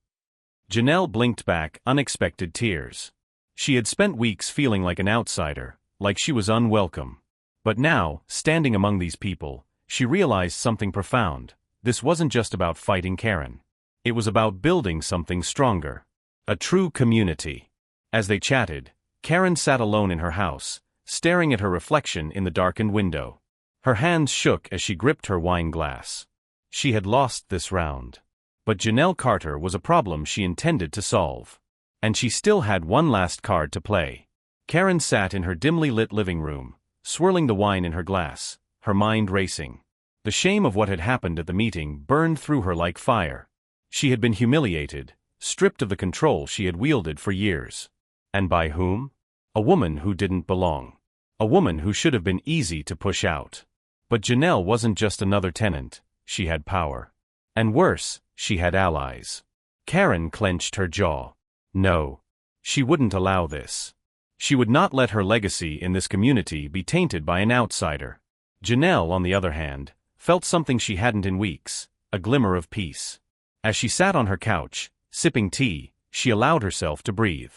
Janelle blinked back unexpected tears. She had spent weeks feeling like an outsider, like she was unwelcome. But now, standing among these people, she realized something profound. This wasn't just about fighting Karen. It was about building something stronger. A true community. As they chatted, Karen sat alone in her house, staring at her reflection in the darkened window. Her hands shook as she gripped her wine glass. She had lost this round. But Janelle Carter was a problem she intended to solve. And she still had one last card to play. Karen sat in her dimly lit living room, swirling the wine in her glass, her mind racing. The shame of what had happened at the meeting burned through her like fire. She had been humiliated, stripped of the control she had wielded for years. And by whom? A woman who didn't belong. A woman who should have been easy to push out. But Janelle wasn't just another tenant, she had power. And worse, she had allies. Karen clenched her jaw. No. She wouldn't allow this. She would not let her legacy in this community be tainted by an outsider. Janelle, on the other hand, felt something she hadn't in weeks, a glimmer of peace. As she sat on her couch, sipping tea, she allowed herself to breathe.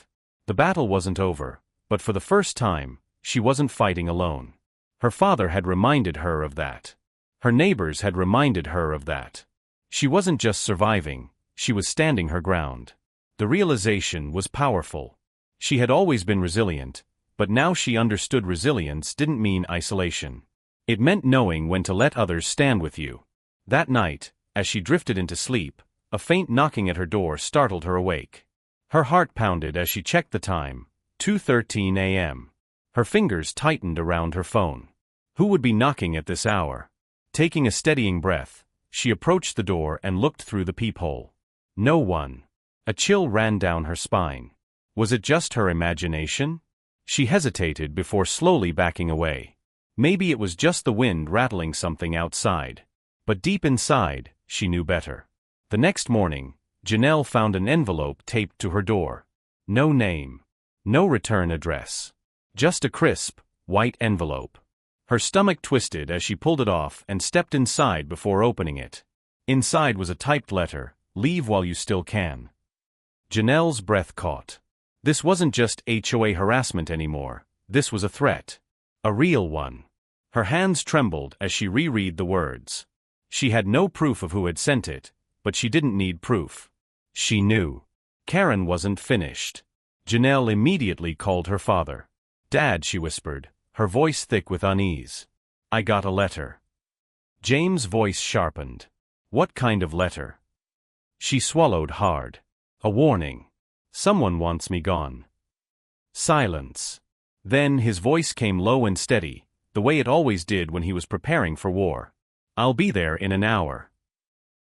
The battle wasn't over, but for the first time, she wasn't fighting alone. Her father had reminded her of that. Her neighbors had reminded her of that. She wasn't just surviving, she was standing her ground. The realization was powerful. She had always been resilient, but now she understood resilience didn't mean isolation. It meant knowing when to let others stand with you. That night, as she drifted into sleep, a faint knocking at her door startled her awake. Her heart pounded as she checked the time, 2:13 a.m. Her fingers tightened around her phone. Who would be knocking at this hour? Taking a steadying breath, she approached the door and looked through the peephole. No one. A chill ran down her spine. Was it just her imagination? She hesitated before slowly backing away. Maybe it was just the wind rattling something outside. But deep inside, she knew better. The next morning, Janelle found an envelope taped to her door. No name. No return address. Just a crisp, white envelope. Her stomach twisted as she pulled it off and stepped inside before opening it. Inside was a typed letter, "Leave while you still can." Janelle's breath caught. This wasn't just HOA harassment anymore, this was a threat. A real one. Her hands trembled as she reread the words. She had no proof of who had sent it, but she didn't need proof. She knew. Karen wasn't finished. Janelle immediately called her father. "Dad," she whispered, her voice thick with unease. "I got a letter." James' voice sharpened. "What kind of letter?" She swallowed hard. "A warning. Someone wants me gone." Silence. Then his voice came low and steady, the way it always did when he was preparing for war. "I'll be there in an hour."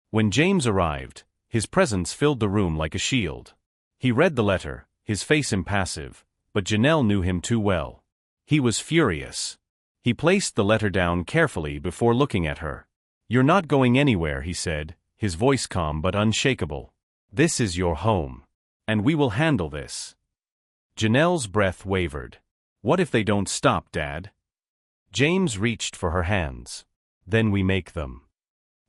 When James arrived, his presence filled the room like a shield. He read the letter, his face impassive, but Janelle knew him too well. He was furious. He placed the letter down carefully before looking at her. "You're not going anywhere," he said, his voice calm but unshakable. "This is your home. And we will handle this." Janelle's breath wavered. "What if they don't stop, Dad?" James reached for her hands. "Then we make them."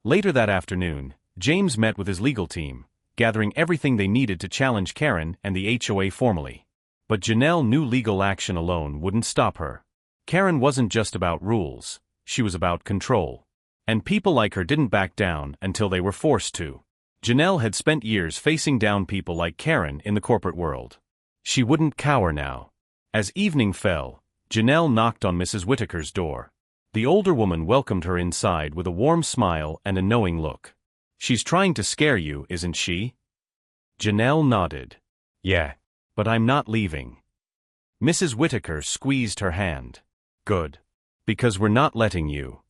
Later that afternoon, James met with his legal team, gathering everything they needed to challenge Karen and the HOA formally. But Janelle knew legal action alone wouldn't stop her. Karen wasn't just about rules, she was about control. And people like her didn't back down until they were forced to. Janelle had spent years facing down people like Karen in the corporate world. She wouldn't cower now. As evening fell, Janelle knocked on Mrs. Whitaker's door. The older woman welcomed her inside with a warm smile and a knowing look. "She's trying to scare you, isn't she?" Janelle nodded. "Yeah. But I'm not leaving." Mrs. Whitaker squeezed her hand. "Good. Because we're not letting you."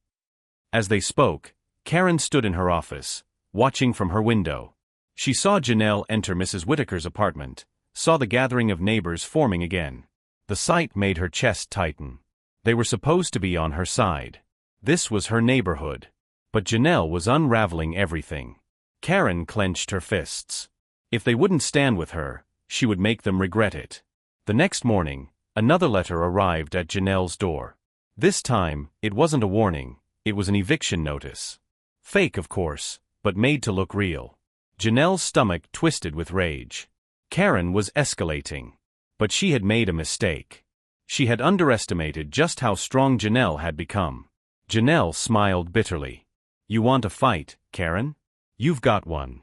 As they spoke, Karen stood in her office, watching from her window. She saw Janelle enter Mrs. Whitaker's apartment, saw the gathering of neighbors forming again. The sight made her chest tighten. They were supposed to be on her side. This was her neighborhood. But Janelle was unraveling everything. Karen clenched her fists. If they wouldn't stand with her, she would make them regret it. The next morning, another letter arrived at Janelle's door. This time, it wasn't a warning, it was an eviction notice. Fake, of course, but made to look real. Janelle's stomach twisted with rage. Karen was escalating. But she had made a mistake. She had underestimated just how strong Janelle had become. Janelle smiled bitterly. "You want a fight, Karen? You've got one."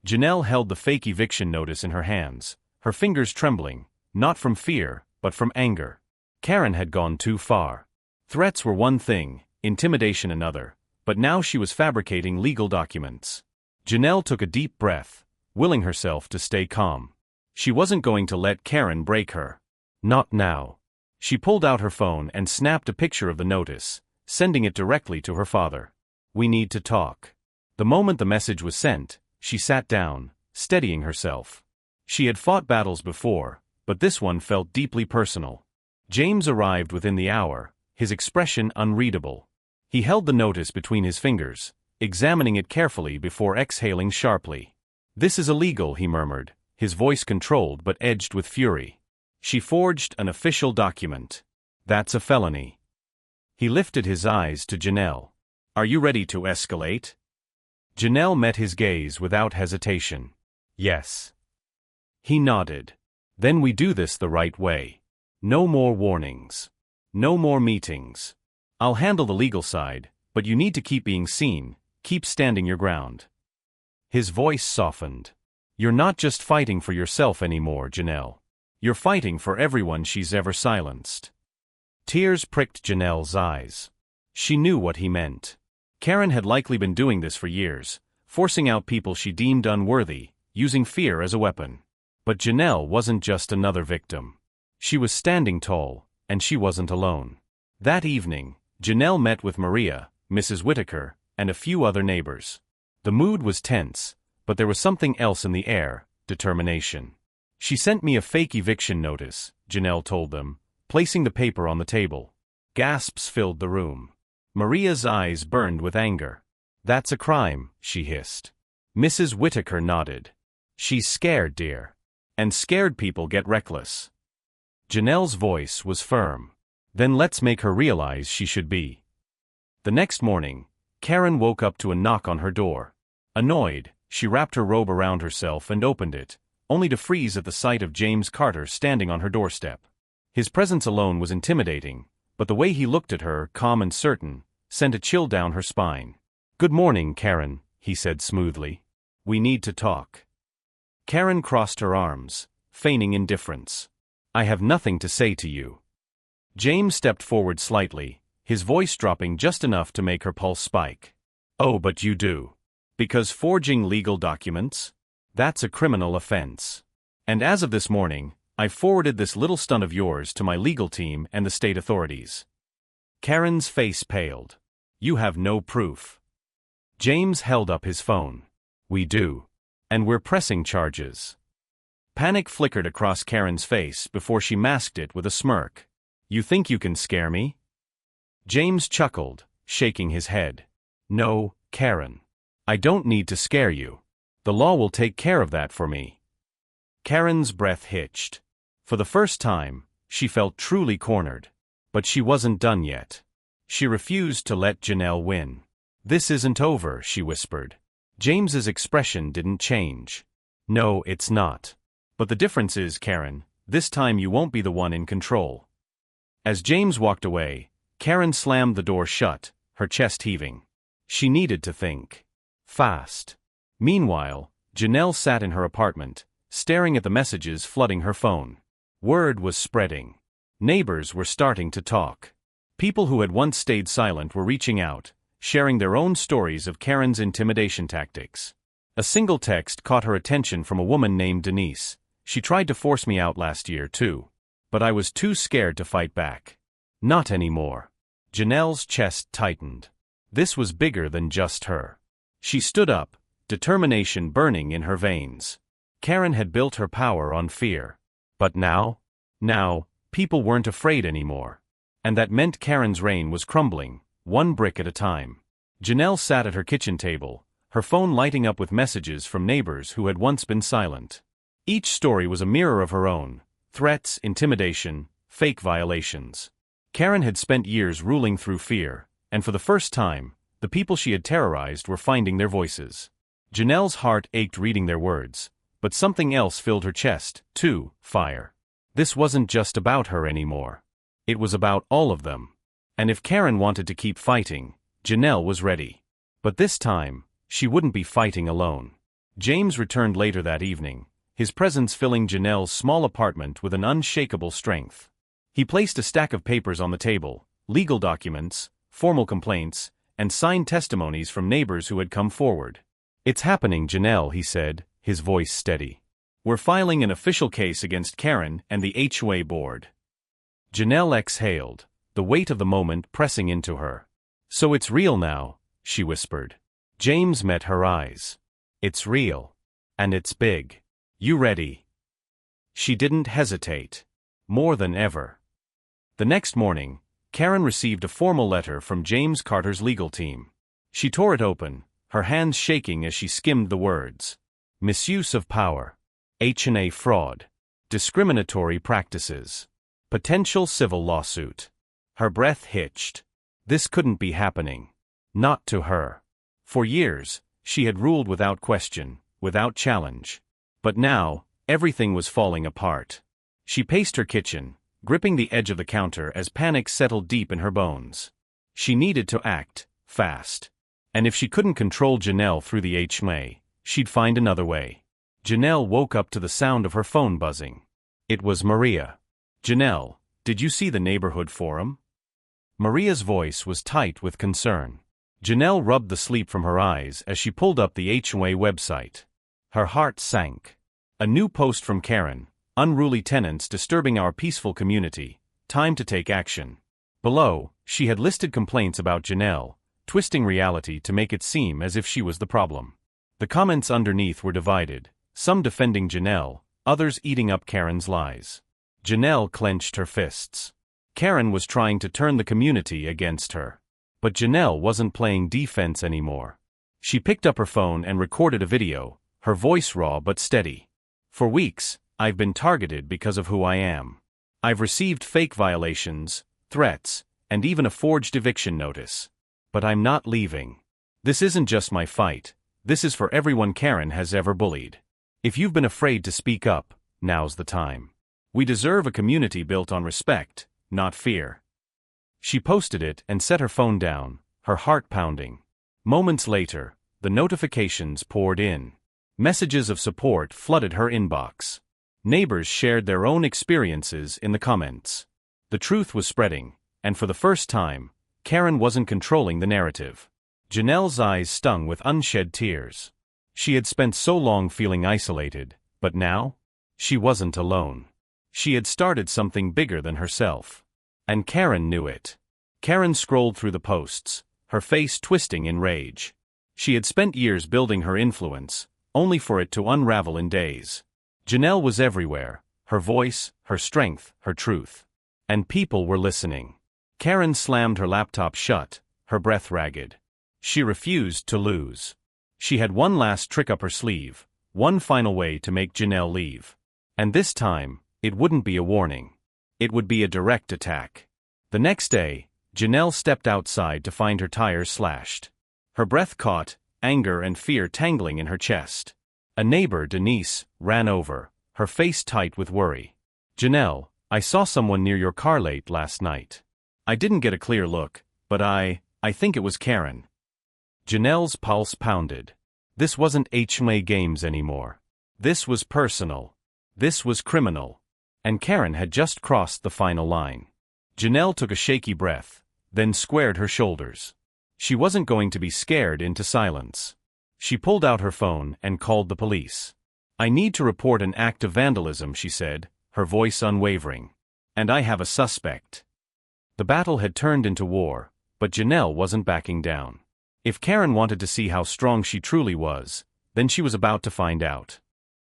Janelle held the fake eviction notice in her hands, her fingers trembling, not from fear, but from anger. Karen had gone too far. Threats were one thing, intimidation another, but now she was fabricating legal documents. Janelle took a deep breath, willing herself to stay calm. She wasn't going to let Karen break her. Not now. She pulled out her phone and snapped a picture of the notice, sending it directly to her father. "We need to talk." The moment the message was sent, she sat down, steadying herself. She had fought battles before, but this one felt deeply personal. James arrived within the hour, his expression unreadable. He held the notice between his fingers, examining it carefully before exhaling sharply. "This is illegal," he murmured, his voice controlled but edged with fury. "She forged an official document. That's a felony." He lifted his eyes to Janelle. "Are you ready to escalate?" Janelle met his gaze without hesitation. "Yes." He nodded. "Then we do this the right way. No more warnings. No more meetings. I'll handle the legal side, but you need to keep being seen, keep standing your ground." His voice softened. You're not just fighting for yourself anymore, Janelle. You're fighting for everyone she's ever silenced. Tears pricked Janelle's eyes. She knew what he meant. Karen had likely been doing this for years, forcing out people she deemed unworthy, using fear as a weapon. But Janelle wasn't just another victim. She was standing tall, and she wasn't alone. That evening, Janelle met with Maria, Mrs. Whitaker, and a few other neighbors. The mood was tense, but there was something else in the air: determination. She sent me a fake eviction notice, Janelle told them, placing the paper on the table. Gasps filled the room. Maria's eyes burned with anger. That's a crime, she hissed. Mrs. Whitaker nodded. She's scared, dear. And scared people get reckless. Janelle's voice was firm. Then let's make her realize she should be. The next morning, Karen woke up to a knock on her door. Annoyed, she wrapped her robe around herself and opened it, only to freeze at the sight of James Carter standing on her doorstep. His presence alone was intimidating, but the way he looked at her, calm and certain, sent a chill down her spine. "Good morning, Karen," he said smoothly. "We need to talk." Karen crossed her arms, feigning indifference. "I have nothing to say to you." James stepped forward slightly, his voice dropping just enough to make her pulse spike. "Oh, but you do. Because forging legal documents? That's a criminal offense. And as of this morning, I forwarded this little stunt of yours to my legal team and the state authorities." Karen's face paled. "You have no proof." James held up his phone. "We do. And we're pressing charges." Panic flickered across Karen's face before she masked it with a smirk. "You think you can scare me?" James chuckled, shaking his head. "No, Karen. I don't need to scare you. The law will take care of that for me." Karen's breath hitched. For the first time, she felt truly cornered. But she wasn't done yet. She refused to let Janelle win. "This isn't over," she whispered. James's expression didn't change. "No, it's not. But the difference is, Karen, this time you won't be the one in control." As James walked away, Karen slammed the door shut, her chest heaving. She needed to think. Fast. Meanwhile, Janelle sat in her apartment, staring at the messages flooding her phone. Word was spreading. Neighbors were starting to talk. People who had once stayed silent were reaching out, sharing their own stories of Karen's intimidation tactics. A single text caught her attention from a woman named Denise. "She tried to force me out last year, too. But I was too scared to fight back." Not anymore. Janelle's chest tightened. This was bigger than just her. She stood up, determination burning in her veins. Karen had built her power on fear. But now, people weren't afraid anymore. And that meant Karen's reign was crumbling, one brick at a time. Janelle sat at her kitchen table, her phone lighting up with messages from neighbors who had once been silent. Each story was a mirror of her own: threats, intimidation, fake violations. Karen had spent years ruling through fear, and for the first time, the people she had terrorized were finding their voices. Janelle's heart ached reading their words, but something else filled her chest, too: fire. This wasn't just about her anymore. It was about all of them. And if Karen wanted to keep fighting, Janelle was ready. But this time, she wouldn't be fighting alone. James returned later that evening, his presence filling Janelle's small apartment with an unshakable strength. He placed a stack of papers on the table: legal documents, formal complaints, and signed testimonies from neighbors who had come forward. "It's happening, Janelle," he said, his voice steady. "We're filing an official case against Karen and the HOA board." Janelle exhaled, the weight of the moment pressing into her. "So it's real now," she whispered. James met her eyes. "It's real. And it's big. You ready?" She didn't hesitate. More than ever. The next morning, Karen received a formal letter from James Carter's legal team. She tore it open, her hands shaking as she skimmed the words. Misuse of power. HOA fraud. Discriminatory practices. Potential civil lawsuit. Her breath hitched. This couldn't be happening. Not to her. For years, she had ruled without question, without challenge. But now, everything was falling apart. She paced her kitchen, gripping the edge of the counter as panic settled deep in her bones. She needed to act, fast. And if she couldn't control Janelle through the HOA, she'd find another way. Janelle woke up to the sound of her phone buzzing. It was Maria. "Janelle, did you see the neighborhood forum?" Maria's voice was tight with concern. Janelle rubbed the sleep from her eyes as she pulled up the HOA website. Her heart sank. A new post from Karen: "Unruly tenants disturbing our peaceful community. Time to take action." Below, she had listed complaints about Janelle, twisting reality to make it seem as if she was the problem. The comments underneath were divided, some defending Janelle, others eating up Karen's lies. Janelle clenched her fists. Karen was trying to turn the community against her. But Janelle wasn't playing defense anymore. She picked up her phone and recorded a video, her voice raw but steady. "For weeks, I've been targeted because of who I am. I've received fake violations, threats, and even a forged eviction notice. But I'm not leaving. This isn't just my fight. This is for everyone Karen has ever bullied. If you've been afraid to speak up, now's the time. We deserve a community built on respect, not fear." She posted it and set her phone down, her heart pounding. Moments later, the notifications poured in. Messages of support flooded her inbox. Neighbors shared their own experiences in the comments. The truth was spreading, and for the first time, Karen wasn't controlling the narrative. Janelle's eyes stung with unshed tears. She had spent so long feeling isolated, but now? She wasn't alone. She had started something bigger than herself. And Karen knew it. Karen scrolled through the posts, her face twisting in rage. She had spent years building her influence, only for it to unravel in days. Janelle was everywhere, her voice, her strength, her truth. And people were listening. Karen slammed her laptop shut, her breath ragged. She refused to lose. She had one last trick up her sleeve, one final way to make Janelle leave. And this time, it wouldn't be a warning. It would be a direct attack. The next day, Janelle stepped outside to find her tires slashed. Her breath caught, anger and fear tangling in her chest. A neighbor, Denise, ran over, her face tight with worry. "Janelle, I saw someone near your car late last night. I didn't get a clear look, but I think it was Karen." Janelle's pulse pounded. This wasn't HOA games anymore. This was personal. This was criminal. And Karen had just crossed the final line. Janelle took a shaky breath, then squared her shoulders. She wasn't going to be scared into silence. She pulled out her phone and called the police. "I need to report an act of vandalism," she said, her voice unwavering. "And I have a suspect." The battle had turned into war, but Janelle wasn't backing down. If Karen wanted to see how strong she truly was, then she was about to find out.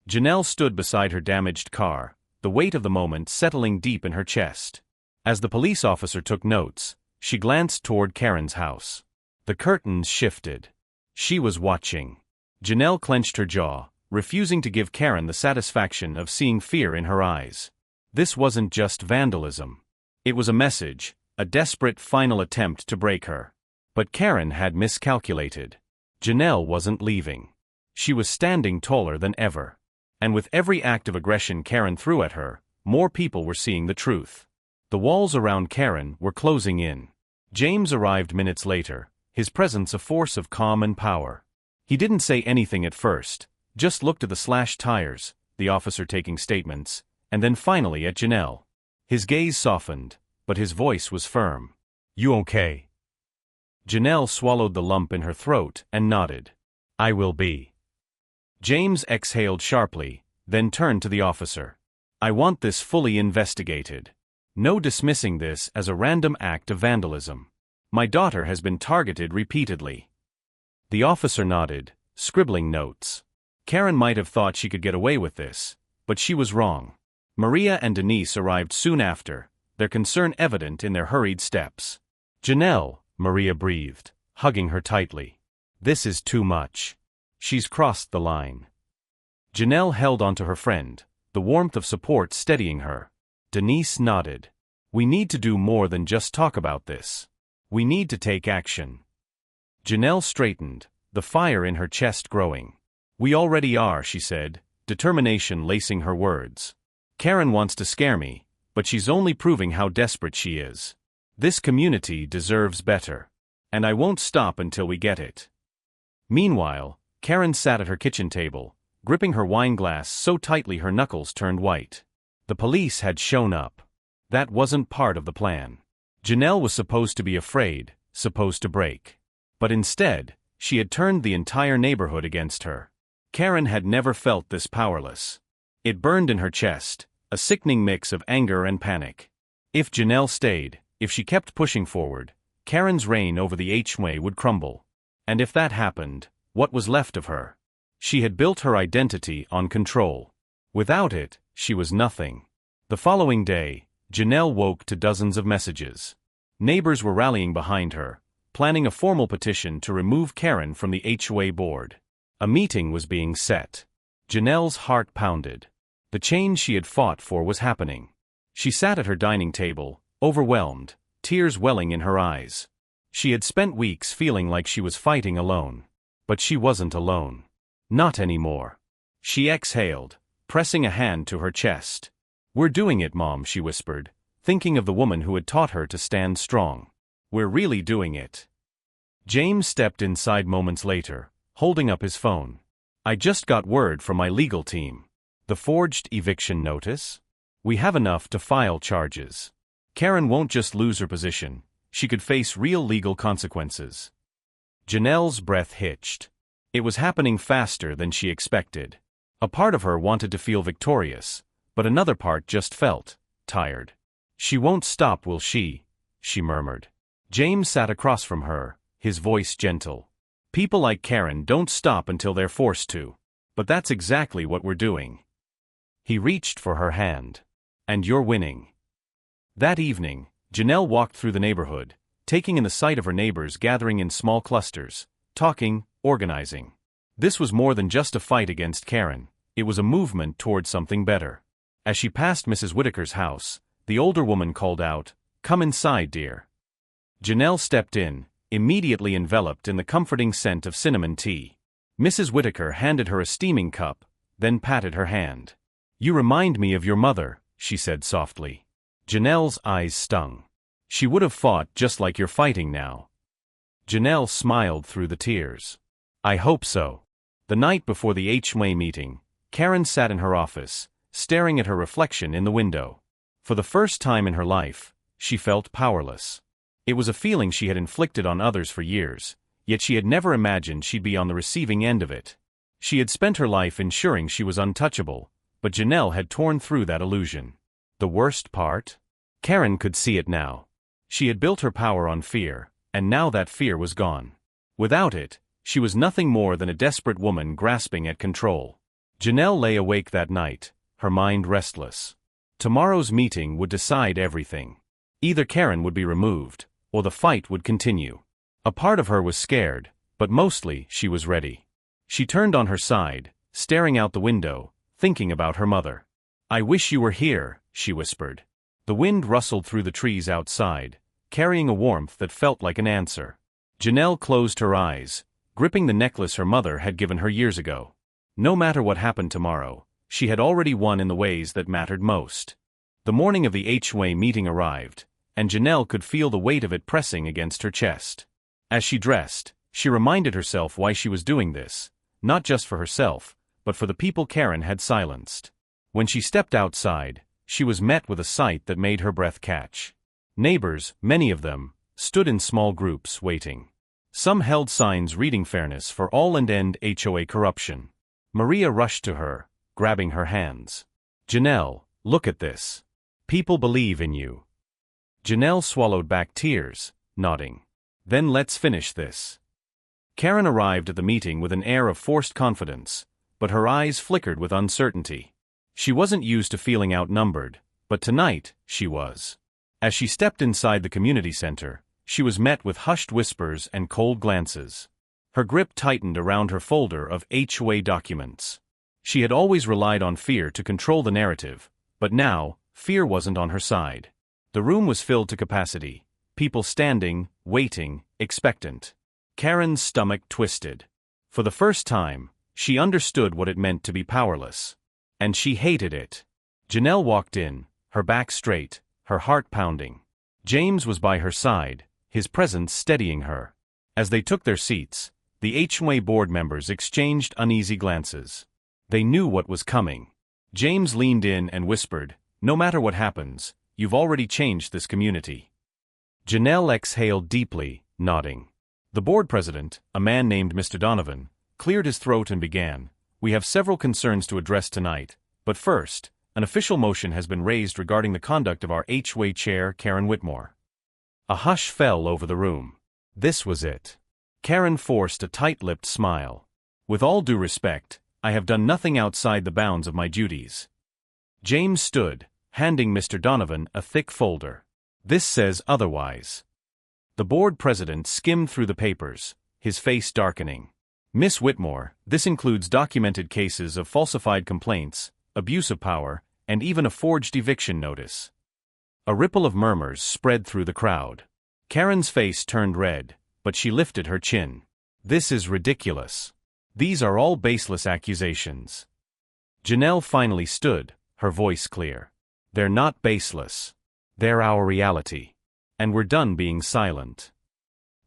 Janelle stood beside her damaged car, the weight of the moment settling deep in her chest. As the police officer took notes, she glanced toward Karen's house. The curtains shifted. She was watching. Janelle clenched her jaw, refusing to give Karen the satisfaction of seeing fear in her eyes. This wasn't just vandalism. It was a message, a desperate final attempt to break her. But Karen had miscalculated. Janelle wasn't leaving. She was standing taller than ever. And with every act of aggression Karen threw at her, more people were seeing the truth. The walls around Karen were closing in. James arrived minutes later, his presence a force of calm and power. He didn't say anything at first, just looked at the slashed tires, the officer taking statements, and then finally at Janelle. His gaze softened, but his voice was firm. "You okay?" Janelle swallowed the lump in her throat and nodded. "I will be." James exhaled sharply, then turned to the officer. "I want this fully investigated. No dismissing this as a random act of vandalism. My daughter has been targeted repeatedly." The officer nodded, scribbling notes. Karen might have thought she could get away with this, but she was wrong. Maria and Denise arrived soon after, their concern evident in their hurried steps. "Janelle," Maria breathed, hugging her tightly. "This is too much. She's crossed the line." Janelle held onto her friend, the warmth of support steadying her. Denise nodded. "We need to do more than just talk about this. We need to take action." Janelle straightened, the fire in her chest growing. "We already are," she said, determination lacing her words. "Karen wants to scare me, but she's only proving how desperate she is. This community deserves better. And I won't stop until we get it." Meanwhile, Karen sat at her kitchen table, gripping her wine glass so tightly her knuckles turned white. The police had shown up. That wasn't part of the plan. Janelle was supposed to be afraid, supposed to break. But instead, she had turned the entire neighborhood against her. Karen had never felt this powerless. It burned in her chest, a sickening mix of anger and panic. If Janelle stayed, if she kept pushing forward, Karen's reign over the HOA would crumble. And if that happened, what was left of her? She had built her identity on control. Without it, she was nothing. The following day, Janelle woke to dozens of messages. Neighbors were rallying behind her, planning a formal petition to remove Karen from the HOA board. A meeting was being set. Janelle's heart pounded. The change she had fought for was happening. She sat at her dining table, overwhelmed, tears welling in her eyes. She had spent weeks feeling like she was fighting alone. But she wasn't alone. Not anymore. She exhaled, pressing a hand to her chest. "We're doing it, Mom," she whispered, thinking of the woman who had taught her to stand strong. "We're really doing it." James stepped inside moments later, holding up his phone. "I just got word from my legal team. The forged eviction notice? We have enough to file charges. Karen won't just lose her position, she could face real legal consequences." Janelle's breath hitched. It was happening faster than she expected. A part of her wanted to feel victorious, but another part just felt tired. "She won't stop, will she?" she murmured. James sat across from her, his voice gentle. "People like Karen don't stop until they're forced to. But that's exactly what we're doing." He reached for her hand. "And you're winning." That evening, Janelle walked through the neighborhood, taking in the sight of her neighbors gathering in small clusters, talking, organizing. This was more than just a fight against Karen, it was a movement toward something better. As she passed Mrs. Whitaker's house, the older woman called out, "Come inside, dear." Janelle stepped in, immediately enveloped in the comforting scent of cinnamon tea. Mrs. Whitaker handed her a steaming cup, then patted her hand. "You remind me of your mother," she said softly. Janelle's eyes stung. "She would have fought just like you're fighting now." Janelle smiled through the tears. "I hope so." The night before the HOA meeting, Karen sat in her office, staring at her reflection in the window. For the first time in her life, she felt powerless. It was a feeling she had inflicted on others for years, yet she had never imagined she'd be on the receiving end of it. She had spent her life ensuring she was untouchable, but Janelle had torn through that illusion. The worst part? Karen could see it now. She had built her power on fear, and now that fear was gone. Without it, she was nothing more than a desperate woman grasping at control. Janelle lay awake that night, her mind restless. Tomorrow's meeting would decide everything. Either Karen would be removed, or the fight would continue. A part of her was scared, but mostly she was ready. She turned on her side, staring out the window, thinking about her mother. "I wish you were here," she whispered. The wind rustled through the trees outside, carrying a warmth that felt like an answer. Janelle closed her eyes, gripping the necklace her mother had given her years ago. No matter what happened tomorrow, she had already won in the ways that mattered most. The morning of the HOA meeting arrived, and Janelle could feel the weight of it pressing against her chest. As she dressed, she reminded herself why she was doing this, not just for herself, but for the people Karen had silenced. When she stepped outside, she was met with a sight that made her breath catch. Neighbors, many of them, stood in small groups waiting. Some held signs reading fairness for all and end HOA corruption. Maria rushed to her, grabbing her hands. "Janelle, look at this. People believe in you." Janelle swallowed back tears, nodding. "Then let's finish this." Karen arrived at the meeting with an air of forced confidence, but her eyes flickered with uncertainty. She wasn't used to feeling outnumbered, but tonight, she was. As she stepped inside the community center, she was met with hushed whispers and cold glances. Her grip tightened around her folder of HOA documents. She had always relied on fear to control the narrative, but now, fear wasn't on her side. The room was filled to capacity, people standing, waiting, expectant. Karen's stomach twisted. For the first time, she understood what it meant to be powerless. And she hated it. Janelle walked in, her back straight, her heart pounding. James was by her side, his presence steadying her. As they took their seats, The HOA board members exchanged uneasy glances. They knew what was coming. James leaned in and whispered, "No matter what happens, you've already changed this community." Janelle exhaled deeply, nodding. The board president, a man named Mr. Donovan, cleared his throat and began, "We have several concerns to address tonight, but first, an official motion has been raised regarding the conduct of our HOA chair, Karen Whitmore." A hush fell over the room. This was it. Karen forced a tight-lipped smile. "With all due respect, I have done nothing outside the bounds of my duties." James stood, handing Mr. Donovan a thick folder. "This says otherwise." The board president skimmed through the papers, his face darkening. "Miss Whitmore, this includes documented cases of falsified complaints, abuse of power, and even a forged eviction notice." A ripple of murmurs spread through the crowd. Karen's face turned red, but she lifted her chin. "This is ridiculous. These are all baseless accusations." Janelle finally stood, her voice clear. "They're not baseless. They're our reality. And we're done being silent."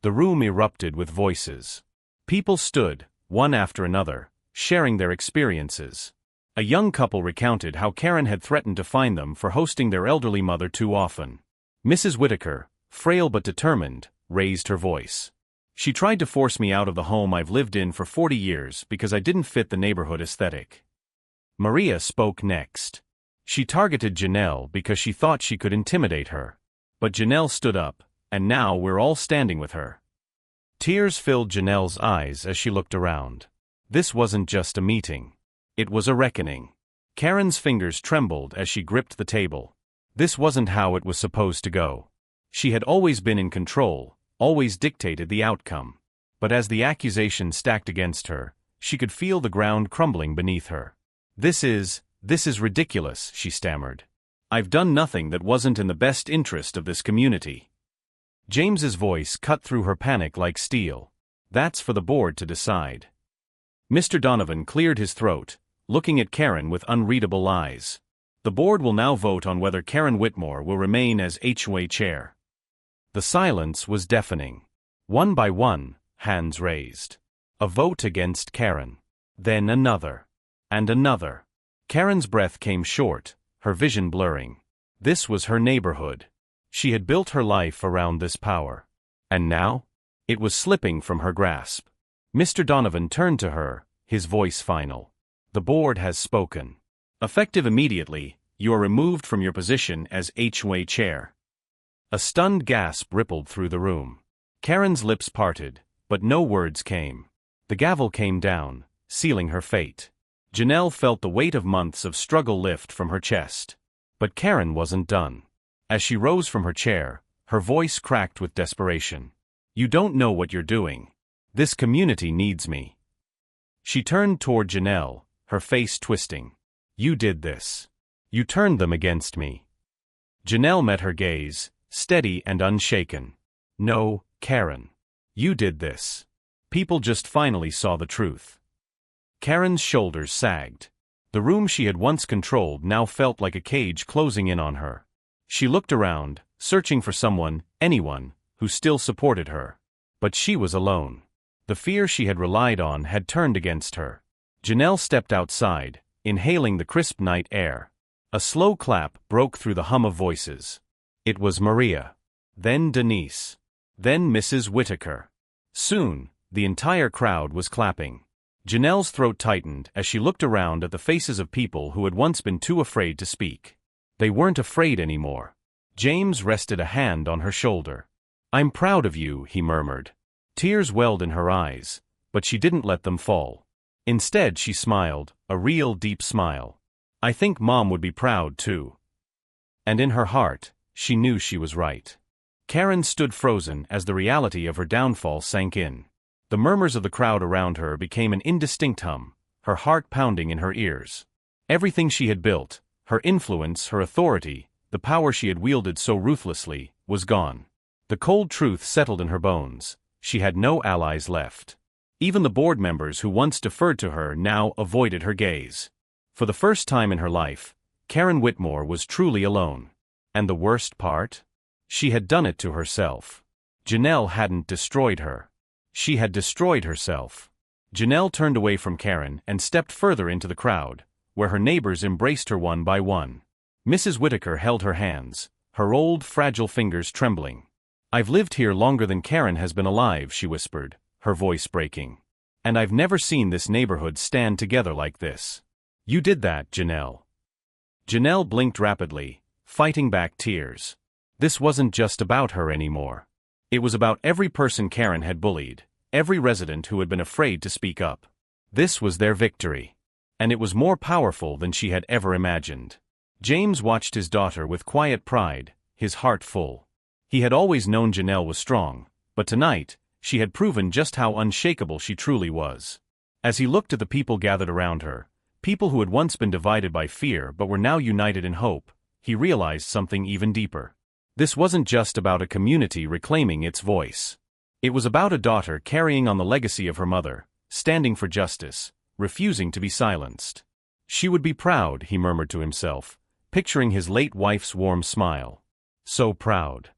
The room erupted with voices. People stood, one after another, sharing their experiences. A young couple recounted how Karen had threatened to fine them for hosting their elderly mother too often. Mrs. Whitaker, frail but determined, raised her voice. "She tried to force me out of the home I've lived in for 40 years because I didn't fit the neighborhood aesthetic." Maria spoke next. She targeted Janelle because she thought she could intimidate her. But Janelle stood up, and now we're all standing with her. Tears filled Janelle's eyes as she looked around. This wasn't just a meeting. It was a reckoning. Karen's fingers trembled as she gripped the table. This wasn't how it was supposed to go. She had always been in control, always dictated the outcome. But as the accusations stacked against her, she could feel the ground crumbling beneath her. This is ridiculous," she stammered. "I've done nothing that wasn't in the best interest of this community." James's voice cut through her panic like steel. "That's for the board to decide." Mr. Donovan cleared his throat, looking at Karen with unreadable eyes. "The board will now vote on whether Karen Whitmore will remain as HOA chair." The silence was deafening. One by one, hands raised. A vote against Karen. Then another. And another. Karen's breath came short, her vision blurring. This was her neighborhood. She had built her life around this power. And now? It was slipping from her grasp. Mr. Donovan turned to her, his voice final. "The board has spoken. Effective immediately, you are removed from your position as HOA chair." A stunned gasp rippled through the room. Karen's lips parted, but no words came. The gavel came down, sealing her fate. Janelle felt the weight of months of struggle lift from her chest. But Karen wasn't done. As she rose from her chair, her voice cracked with desperation. "You don't know what you're doing. This community needs me." She turned toward Janelle, her face twisting. "You did this. You turned them against me." Janelle met her gaze, steady and unshaken. "No, Karen. You did this. People just finally saw the truth." Karen's shoulders sagged. The room she had once controlled now felt like a cage closing in on her. She looked around, searching for someone, anyone, who still supported her. But she was alone. The fear she had relied on had turned against her. Janelle stepped outside, inhaling the crisp night air. A slow clap broke through the hum of voices. It was Maria. Then Denise. Then Mrs. Whitaker. Soon, the entire crowd was clapping. Janelle's throat tightened as she looked around at the faces of people who had once been too afraid to speak. They weren't afraid anymore. James rested a hand on her shoulder. "I'm proud of you," he murmured. Tears welled in her eyes, but she didn't let them fall. Instead, she smiled, a real deep smile. "I think Mom would be proud too." And in her heart, she knew she was right. Karen stood frozen as the reality of her downfall sank in. The murmurs of the crowd around her became an indistinct hum, her heart pounding in her ears. Everything she had built, her influence, her authority, the power she had wielded so ruthlessly, was gone. The cold truth settled in her bones. She had no allies left. Even the board members who once deferred to her now avoided her gaze. For the first time in her life, Karen Whitmore was truly alone. And the worst part? She had done it to herself. Janelle hadn't destroyed her. She had destroyed herself. Janelle turned away from Karen and stepped further into the crowd, where her neighbors embraced her one by one. Mrs. Whitaker held her hands, her old, fragile fingers trembling. "I've lived here longer than Karen has been alive," she whispered, her voice breaking. "And I've never seen this neighborhood stand together like this." "You did that, Janelle." Janelle blinked rapidly, fighting back tears. This wasn't just about her anymore. It was about every person Karen had bullied, every resident who had been afraid to speak up. This was their victory. And it was more powerful than she had ever imagined. James watched his daughter with quiet pride, his heart full. He had always known Janelle was strong, but tonight, she had proven just how unshakable she truly was. As he looked at the people gathered around her, people who had once been divided by fear but were now united in hope, he realized something even deeper. This wasn't just about a community reclaiming its voice. It was about a daughter carrying on the legacy of her mother, standing for justice, refusing to be silenced. She would be proud, he murmured to himself, picturing his late wife's warm smile. So proud.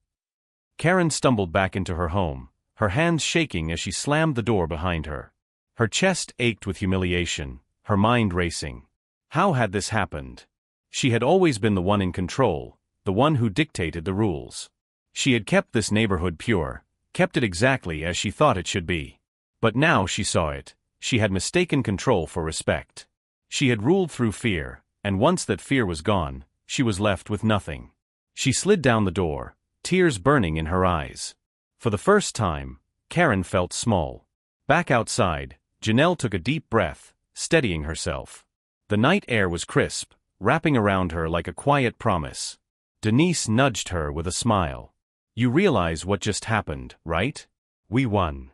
Karen stumbled back into her home, her hands shaking as she slammed the door behind her. Her chest ached with humiliation, her mind racing. How had this happened? She had always been the one in control, the one who dictated the rules. She had kept this neighborhood pure, kept it exactly as she thought it should be. But now she saw it. She had mistaken control for respect. She had ruled through fear, and once that fear was gone, she was left with nothing. She slid down the door, tears burning in her eyes. For the first time, Karen felt small. Back outside, Janelle took a deep breath, steadying herself. The night air was crisp, wrapping around her like a quiet promise. Denise nudged her with a smile. "You realize what just happened, right? We won."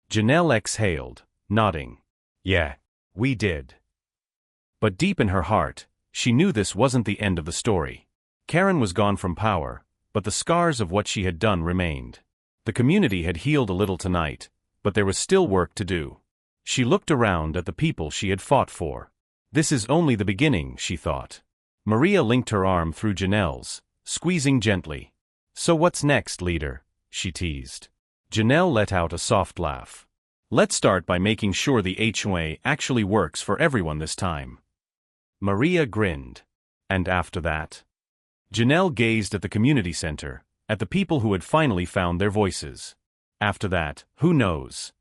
Janelle exhaled, nodding. "Yeah, we did." But deep in her heart, she knew this wasn't the end of the story. Karen was gone from power, but the scars of what she had done remained. The community had healed a little tonight, but there was still work to do. She looked around at the people she had fought for. This is only the beginning, she thought. Maria linked her arm through Janelle's, squeezing gently. "So what's next, leader?" she teased. Janelle let out a soft laugh. "Let's start by making sure the HOA actually works for everyone this time." Maria grinned. "And after that?" Janelle gazed at the community center, at the people who had finally found their voices. "After that, who knows?"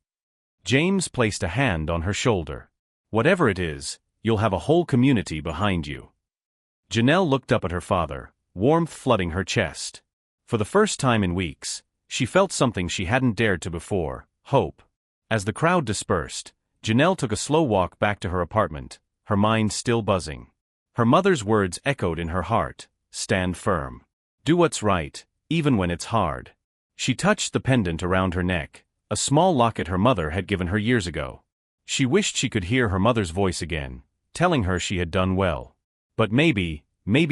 James placed a hand on her shoulder. "Whatever it is, you'll have a whole community behind you." Janelle looked up at her father, warmth flooding her chest. For the first time in weeks, she felt something she hadn't dared to before, hope. As the crowd dispersed, Janelle took a slow walk back to her apartment, her mind still buzzing. Her mother's words echoed in her heart, "Stand firm. Do what's right, even when it's hard." She touched the pendant around her neck, a small locket her mother had given her years ago. She wished she could hear her mother's voice again, telling her she had done well. But maybe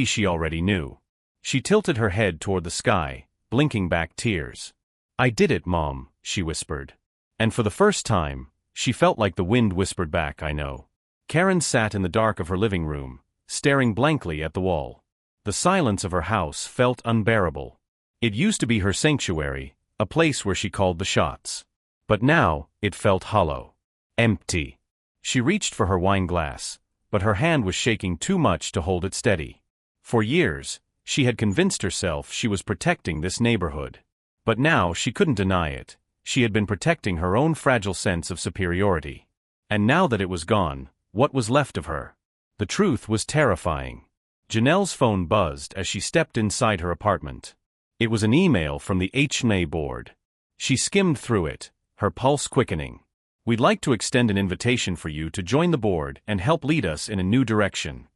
she already knew. She tilted her head toward the sky, blinking back tears. "I did it, Mom," she whispered. And for the first time, she felt like the wind whispered back, "I know." Karen sat in the dark of her living room, staring blankly at the wall. The silence of her house felt unbearable. It used to be her sanctuary, a place where she called the shots. But now, it felt hollow. Empty. She reached for her wine glass, but her hand was shaking too much to hold it steady. For years, she had convinced herself she was protecting this neighborhood. But now she couldn't deny it. She had been protecting her own fragile sense of superiority. And now that it was gone, what was left of her? The truth was terrifying. Janelle's phone buzzed as she stepped inside her apartment. It was an email from the HOA board. She skimmed through it, her pulse quickening. "We'd like to extend an invitation for you to join the board and help lead us in a new direction."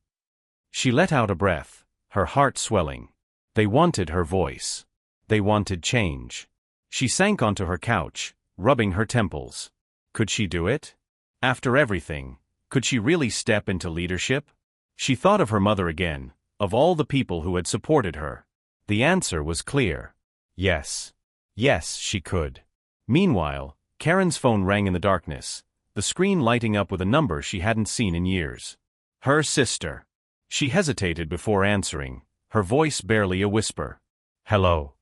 She let out a breath, her heart swelling. They wanted her voice. They wanted change. She sank onto her couch, rubbing her temples. Could she do it? After everything, could she really step into leadership? She thought of her mother again, of all the people who had supported her. The answer was clear. Yes. Yes, she could. Meanwhile, Karen's phone rang in the darkness, the screen lighting up with a number she hadn't seen in years. Her sister. She hesitated before answering, her voice barely a whisper. "Hello."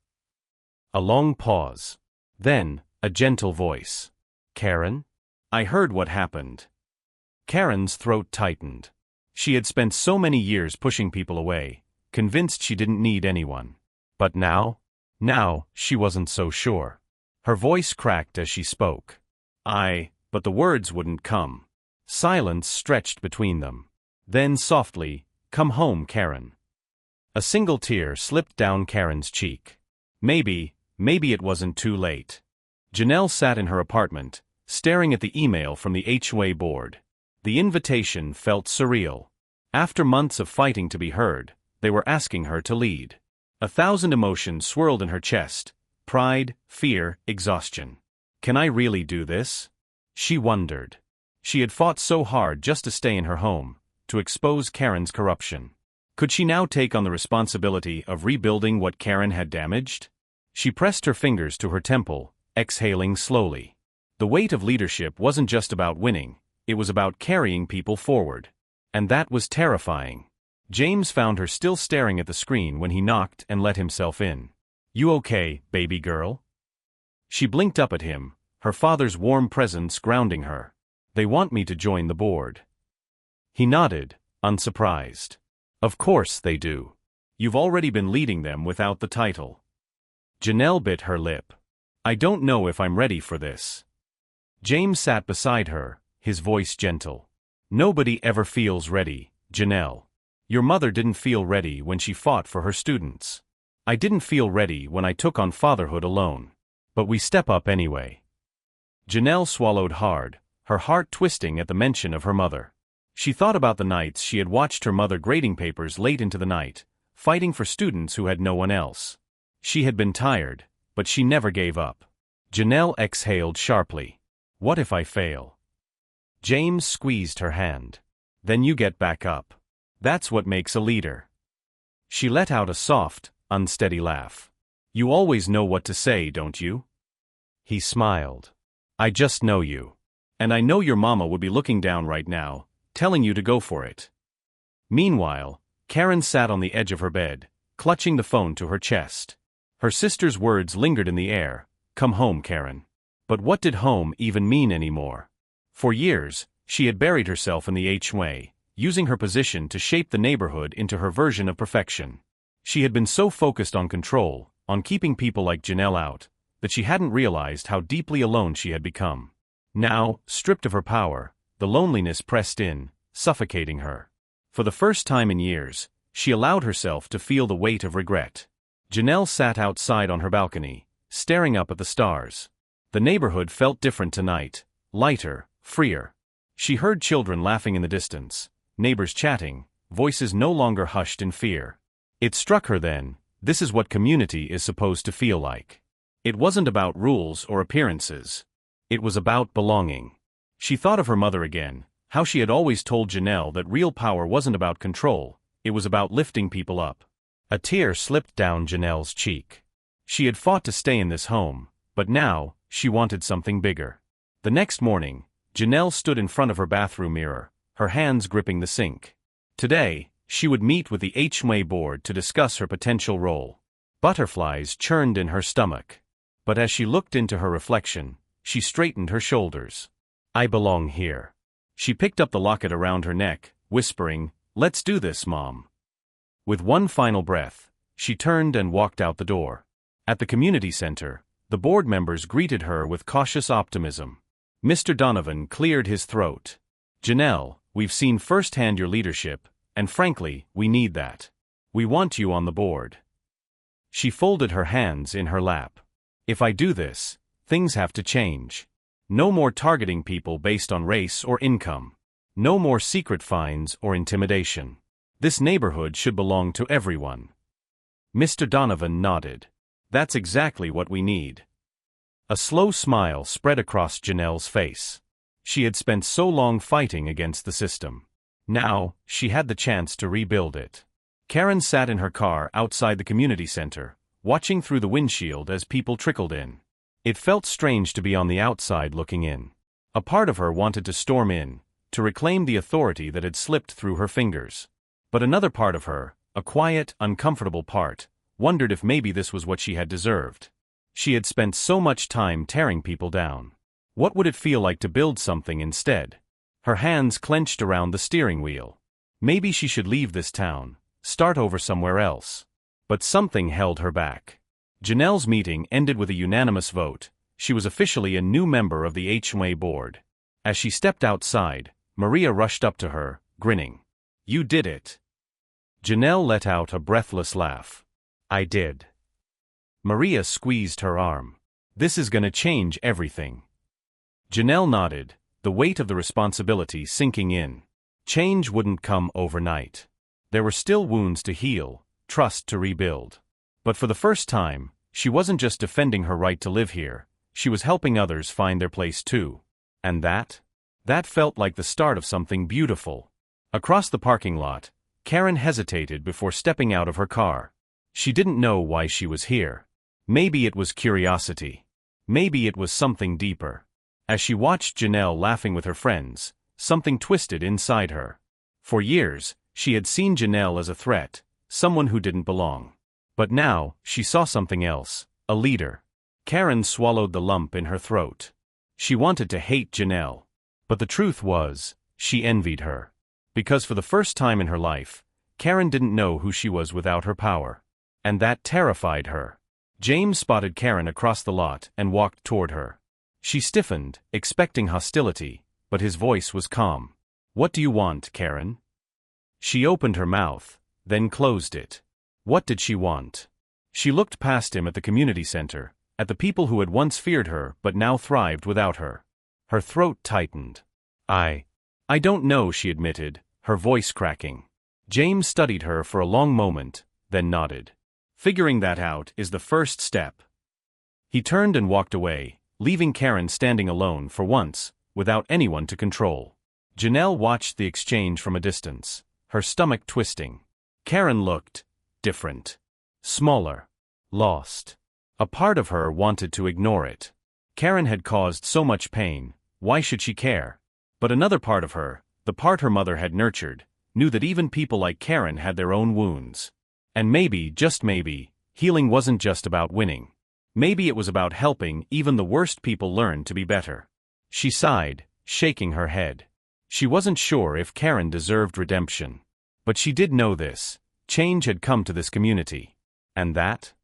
A long pause. Then, A gentle voice. Karen? I heard what happened. Karen's throat tightened. She had spent so many years pushing people away, convinced she didn't need anyone. But now? Now, she wasn't so sure. Her voice cracked as she spoke. But the words wouldn't come. Silence stretched between them. Then softly, come home, Karen. A single tear slipped down Karen's cheek. Maybe it wasn't too late. Janelle sat in her apartment, staring at the email from the HOA board. The invitation felt surreal. After months of fighting to be heard, they were asking her to lead. 1,000 emotions swirled in her chest: pride, fear, exhaustion. Can I really do this? She wondered. She had fought so hard just to stay in her home, to expose Karen's corruption. Could she now take on the responsibility of rebuilding what Karen had damaged? She pressed her fingers to her temple, exhaling slowly. The weight of leadership wasn't just about winning, it was about carrying people forward. And that was terrifying. James found her still staring at the screen when he knocked and let himself in. You okay, baby girl? She blinked up at him, her father's warm presence grounding her. They want me to join the board. He nodded, unsurprised. Of course they do. You've already been leading them without the title. Janelle bit her lip. I don't know if I'm ready for this. James sat beside her, his voice gentle. Nobody ever feels ready, Janelle. Your mother didn't feel ready when she fought for her students. I didn't feel ready when I took on fatherhood alone. But we step up anyway. Janelle swallowed hard, her heart twisting at the mention of her mother. She thought about the nights she had watched her mother grading papers late into the night, fighting for students who had no one else. She had been tired, but she never gave up. Janelle exhaled sharply. What if I fail? James squeezed her hand. Then you get back up. That's what makes a leader. She let out a soft, unsteady laugh. You always know what to say, don't you? He smiled. I just know you. And I know your mama would be looking down right now, telling you to go for it. Meanwhile, Karen sat on the edge of her bed, clutching the phone to her chest. Her sister's words lingered in the air. Come home, Karen. But what did home even mean anymore? For years, she had buried herself in the HOA, using her position to shape the neighborhood into her version of perfection. She had been so focused on control, on keeping people like Janelle out, that she hadn't realized how deeply alone she had become. Now, stripped of her power, the loneliness pressed in, suffocating her. For the first time in years, she allowed herself to feel the weight of regret. Janelle sat outside on her balcony, staring up at the stars. The neighborhood felt different tonight, lighter, freer. She heard children laughing in the distance, neighbors chatting, voices no longer hushed in fear. It struck her then, this is what community is supposed to feel like. It wasn't about rules or appearances. It was about belonging. She thought of her mother again, how she had always told Janelle that real power wasn't about control, it was about lifting people up. A tear slipped down Janelle's cheek. She had fought to stay in this home, but now, she wanted something bigger. The next morning, Janelle stood in front of her bathroom mirror, her hands gripping the sink. Today, she would meet with the HOA board to discuss her potential role. Butterflies churned in her stomach. But as she looked into her reflection, she straightened her shoulders. I belong here. She picked up the locket around her neck, whispering, Let's do this, Mom. With one final breath, she turned and walked out the door. At the community center, the board members greeted her with cautious optimism. Mr. Donovan cleared his throat. Janelle, we've seen firsthand your leadership, and frankly, we need that. We want you on the board. She folded her hands in her lap. If I do this, things have to change. No more targeting people based on race or income. No more secret fines or intimidation. This neighborhood should belong to everyone. Mr. Donovan nodded. That's exactly what we need. A slow smile spread across Janelle's face. She had spent so long fighting against the system. Now, she had the chance to rebuild it. Karen sat in her car outside the community center, watching through the windshield as people trickled in. It felt strange to be on the outside looking in. A part of her wanted to storm in, to reclaim the authority that had slipped through her fingers. But another part of her, a quiet, uncomfortable part, wondered if maybe this was what she had deserved. She had spent so much time tearing people down. What would it feel like to build something instead? Her hands clenched around the steering wheel. Maybe she should leave this town, start over somewhere else. But something held her back. Janelle's meeting ended with a unanimous vote. She was officially a new member of the HOA board. As she stepped outside, Maria rushed up to her, grinning. "You did it." Janelle let out a breathless laugh. "I did." Maria squeezed her arm. "This is gonna change everything." Janelle nodded, the weight of the responsibility sinking in. Change wouldn't come overnight. There were still wounds to heal, trust to rebuild. But for the first time, she wasn't just defending her right to live here, she was helping others find their place too. And that felt like the start of something beautiful. Across the parking lot, Karen hesitated before stepping out of her car. She didn't know why she was here. Maybe it was curiosity. Maybe it was something deeper. As she watched Janelle laughing with her friends, something twisted inside her. For years, she had seen Janelle as a threat, someone who didn't belong. But now, she saw something else, a leader. Karen swallowed the lump in her throat. She wanted to hate Janelle. But the truth was, she envied her. Because for the first time in her life, Karen didn't know who she was without her power. And that terrified her. James spotted Karen across the lot and walked toward her. She stiffened, expecting hostility, but his voice was calm. "What do you want, Karen?" She opened her mouth, then closed it. What did she want? She looked past him at the community center, at the people who had once feared her but now thrived without her. Her throat tightened. I don't know," she admitted, her voice cracking. James studied her for a long moment, then nodded. "Figuring that out is the first step." He turned and walked away, leaving Karen standing alone for once, without anyone to control. Janelle watched the exchange from a distance, her stomach twisting. Karen looked different. Smaller. Lost. A part of her wanted to ignore it. Karen had caused so much pain, why should she care? But another part of her, the part her mother had nurtured, knew that even people like Karen had their own wounds. And maybe, just maybe, healing wasn't just about winning. Maybe it was about helping even the worst people learn to be better. She sighed, shaking her head. She wasn't sure if Karen deserved redemption. But she did know this. Change had come to this community. And that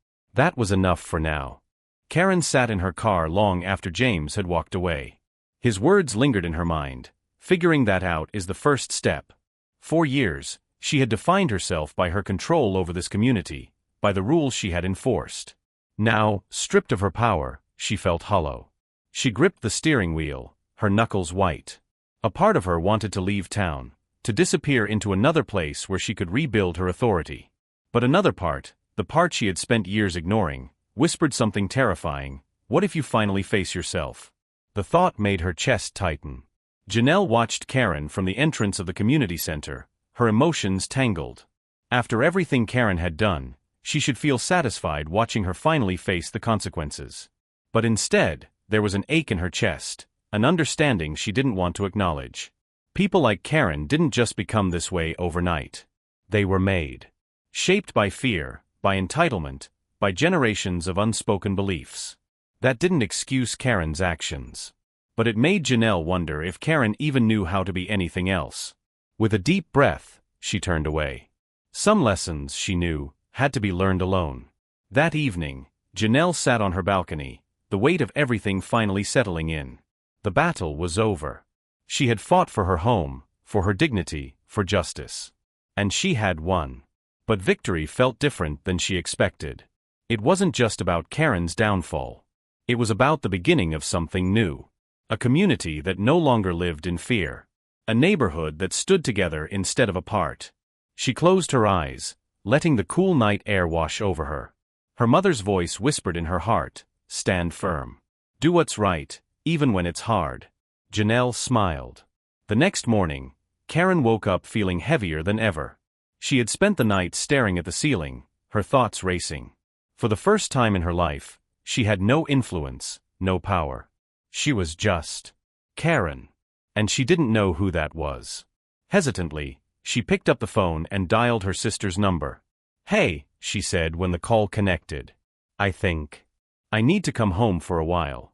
was enough for now. Karen sat in her car long after James had walked away. His words lingered in her mind. Figuring that out is the first step. For years, she had defined herself by her control over this community, by the rules she had enforced. Now, stripped of her power, she felt hollow. She gripped the steering wheel, her knuckles white. A part of her wanted to leave town, to disappear into another place where she could rebuild her authority. But another part, the part she had spent years ignoring, whispered something terrifying. What if you finally face yourself? The thought made her chest tighten. Janelle watched Karen from the entrance of the community center, her emotions tangled. After everything Karen had done, she should feel satisfied watching her finally face the consequences. But instead, there was an ache in her chest, an understanding she didn't want to acknowledge. People like Karen didn't just become this way overnight. They were made. Shaped by fear, by entitlement, by generations of unspoken beliefs. That didn't excuse Karen's actions. But it made Janelle wonder if Karen even knew how to be anything else. With a deep breath, she turned away. Some lessons, she knew, had to be learned alone. That evening, Janelle sat on her balcony, the weight of everything finally settling in. The battle was over. She had fought for her home, for her dignity, for justice. And she had won. But victory felt different than she expected. It wasn't just about Karen's downfall. It was about the beginning of something new. A community that no longer lived in fear. A neighborhood that stood together instead of apart. She closed her eyes, letting the cool night air wash over her. Her mother's voice whispered in her heart, "Stand firm. Do what's right, even when it's hard." Janelle smiled. The next morning, Karen woke up feeling heavier than ever. She had spent the night staring at the ceiling, her thoughts racing. For the first time in her life, she had no influence, no power. She was just Karen. And she didn't know who that was. Hesitantly, she picked up the phone and dialed her sister's number. "Hey," she said when the call connected. I think I need to come home for a while.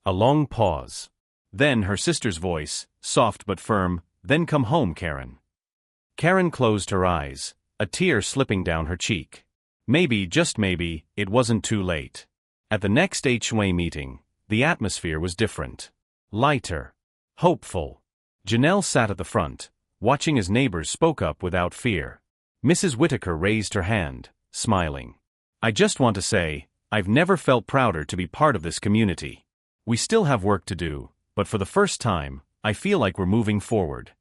A long pause. Then her sister's voice, soft but firm, then come home, Karen. Karen closed her eyes, a tear slipping down her cheek. Maybe, just maybe, it wasn't too late. At the next HOA meeting, the atmosphere was different. Lighter. Hopeful. Janelle sat at the front, watching as neighbors spoke up without fear. Mrs. Whitaker raised her hand, smiling. I just want to say, I've never felt prouder to be part of this community. We still have work to do, but for the first time, I feel like we're moving forward.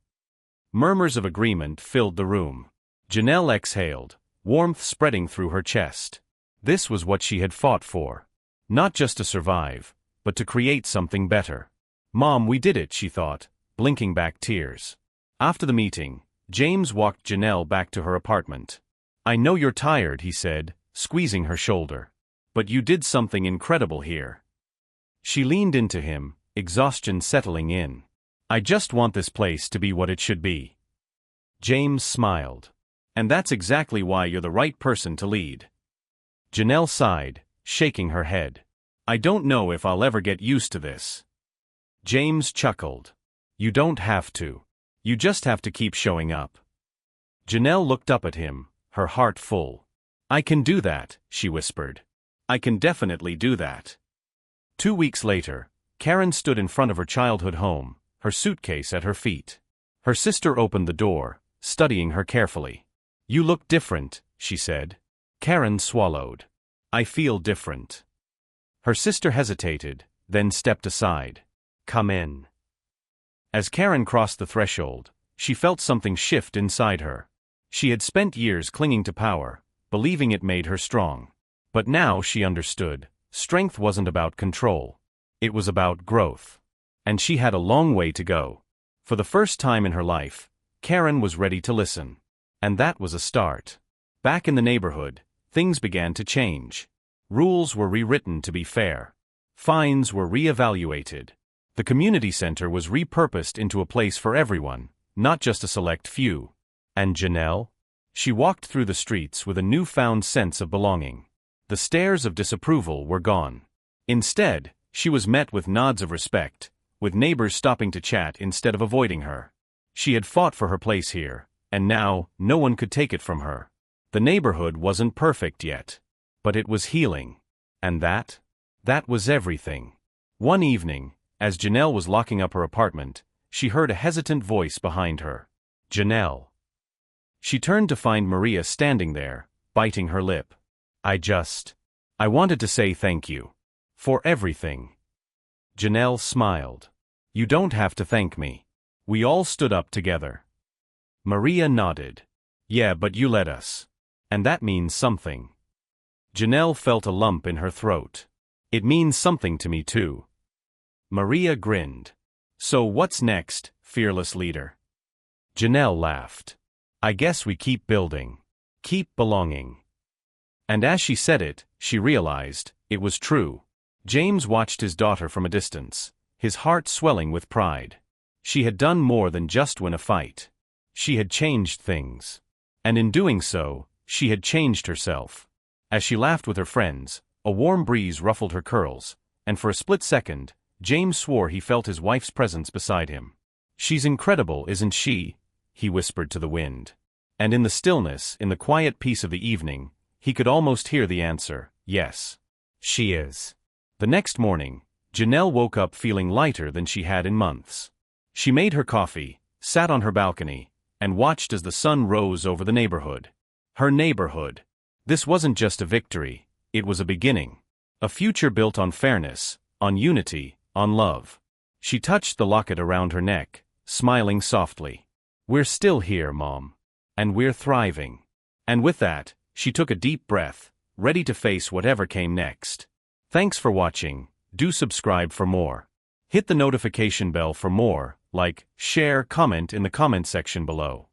Murmurs of agreement filled the room. Janelle exhaled, warmth spreading through her chest. This was what she had fought for. Not just to survive, but to create something better. Mom, we did it, she thought, blinking back tears. After the meeting, James walked Janelle back to her apartment. I know you're tired, he said, squeezing her shoulder. But you did something incredible here. She leaned into him, exhaustion settling in. I just want this place to be what it should be. James smiled. And that's exactly why you're the right person to lead. Janelle sighed, shaking her head. I don't know if I'll ever get used to this. James chuckled. You don't have to. You just have to keep showing up. Janelle looked up at him, her heart full. I can do that, she whispered. I can definitely do that. 2 weeks later, Karen stood in front of her childhood home, her suitcase at her feet. Her sister opened the door, studying her carefully. You look different, she said. Karen swallowed. I feel different. Her sister hesitated, then stepped aside. Come in. As Karen crossed the threshold, she felt something shift inside her. She had spent years clinging to power, believing it made her strong. But now she understood, strength wasn't about control. It was about growth. And she had a long way to go. For the first time in her life, Karen was ready to listen. And that was a start. Back in the neighborhood, things began to change. Rules were rewritten to be fair. Fines were re-evaluated. The community center was repurposed into a place for everyone, not just a select few. And Janelle? She walked through the streets with a newfound sense of belonging. The stares of disapproval were gone. Instead, she was met with nods of respect, with neighbors stopping to chat instead of avoiding her. She had fought for her place here, and now, no one could take it from her. The neighborhood wasn't perfect yet. But it was healing. And that was everything. One evening, as Janelle was locking up her apartment, she heard a hesitant voice behind her. Janelle. She turned to find Maria standing there, biting her lip. I wanted to say thank you. For everything. Janelle smiled. You don't have to thank me. We all stood up together. Maria nodded. Yeah, but you let us. And that means something. Janelle felt a lump in her throat. It means something to me too. Maria grinned. So what's next, fearless leader? Janelle laughed. I guess we keep building. Keep belonging. And as she said it, she realized, it was true. James watched his daughter from a distance, his heart swelling with pride. She had done more than just win a fight. She had changed things. And in doing so, she had changed herself. As she laughed with her friends, a warm breeze ruffled her curls, and for a split second, James swore he felt his wife's presence beside him. She's incredible, isn't she? He whispered to the wind. And in the stillness, in the quiet peace of the evening, he could almost hear the answer, yes. She is. The next morning, Janelle woke up feeling lighter than she had in months. She made her coffee, sat on her balcony, and watched as the sun rose over the neighborhood. Her neighborhood. This wasn't just a victory, it was a beginning. A future built on fairness, on unity, on love. She touched the locket around her neck, smiling softly. We're still here, Mom. And we're thriving. And with that, she took a deep breath, ready to face whatever came next. Thanks for watching. Do subscribe for more. Hit the notification bell for more, like, share, comment in the comment section below.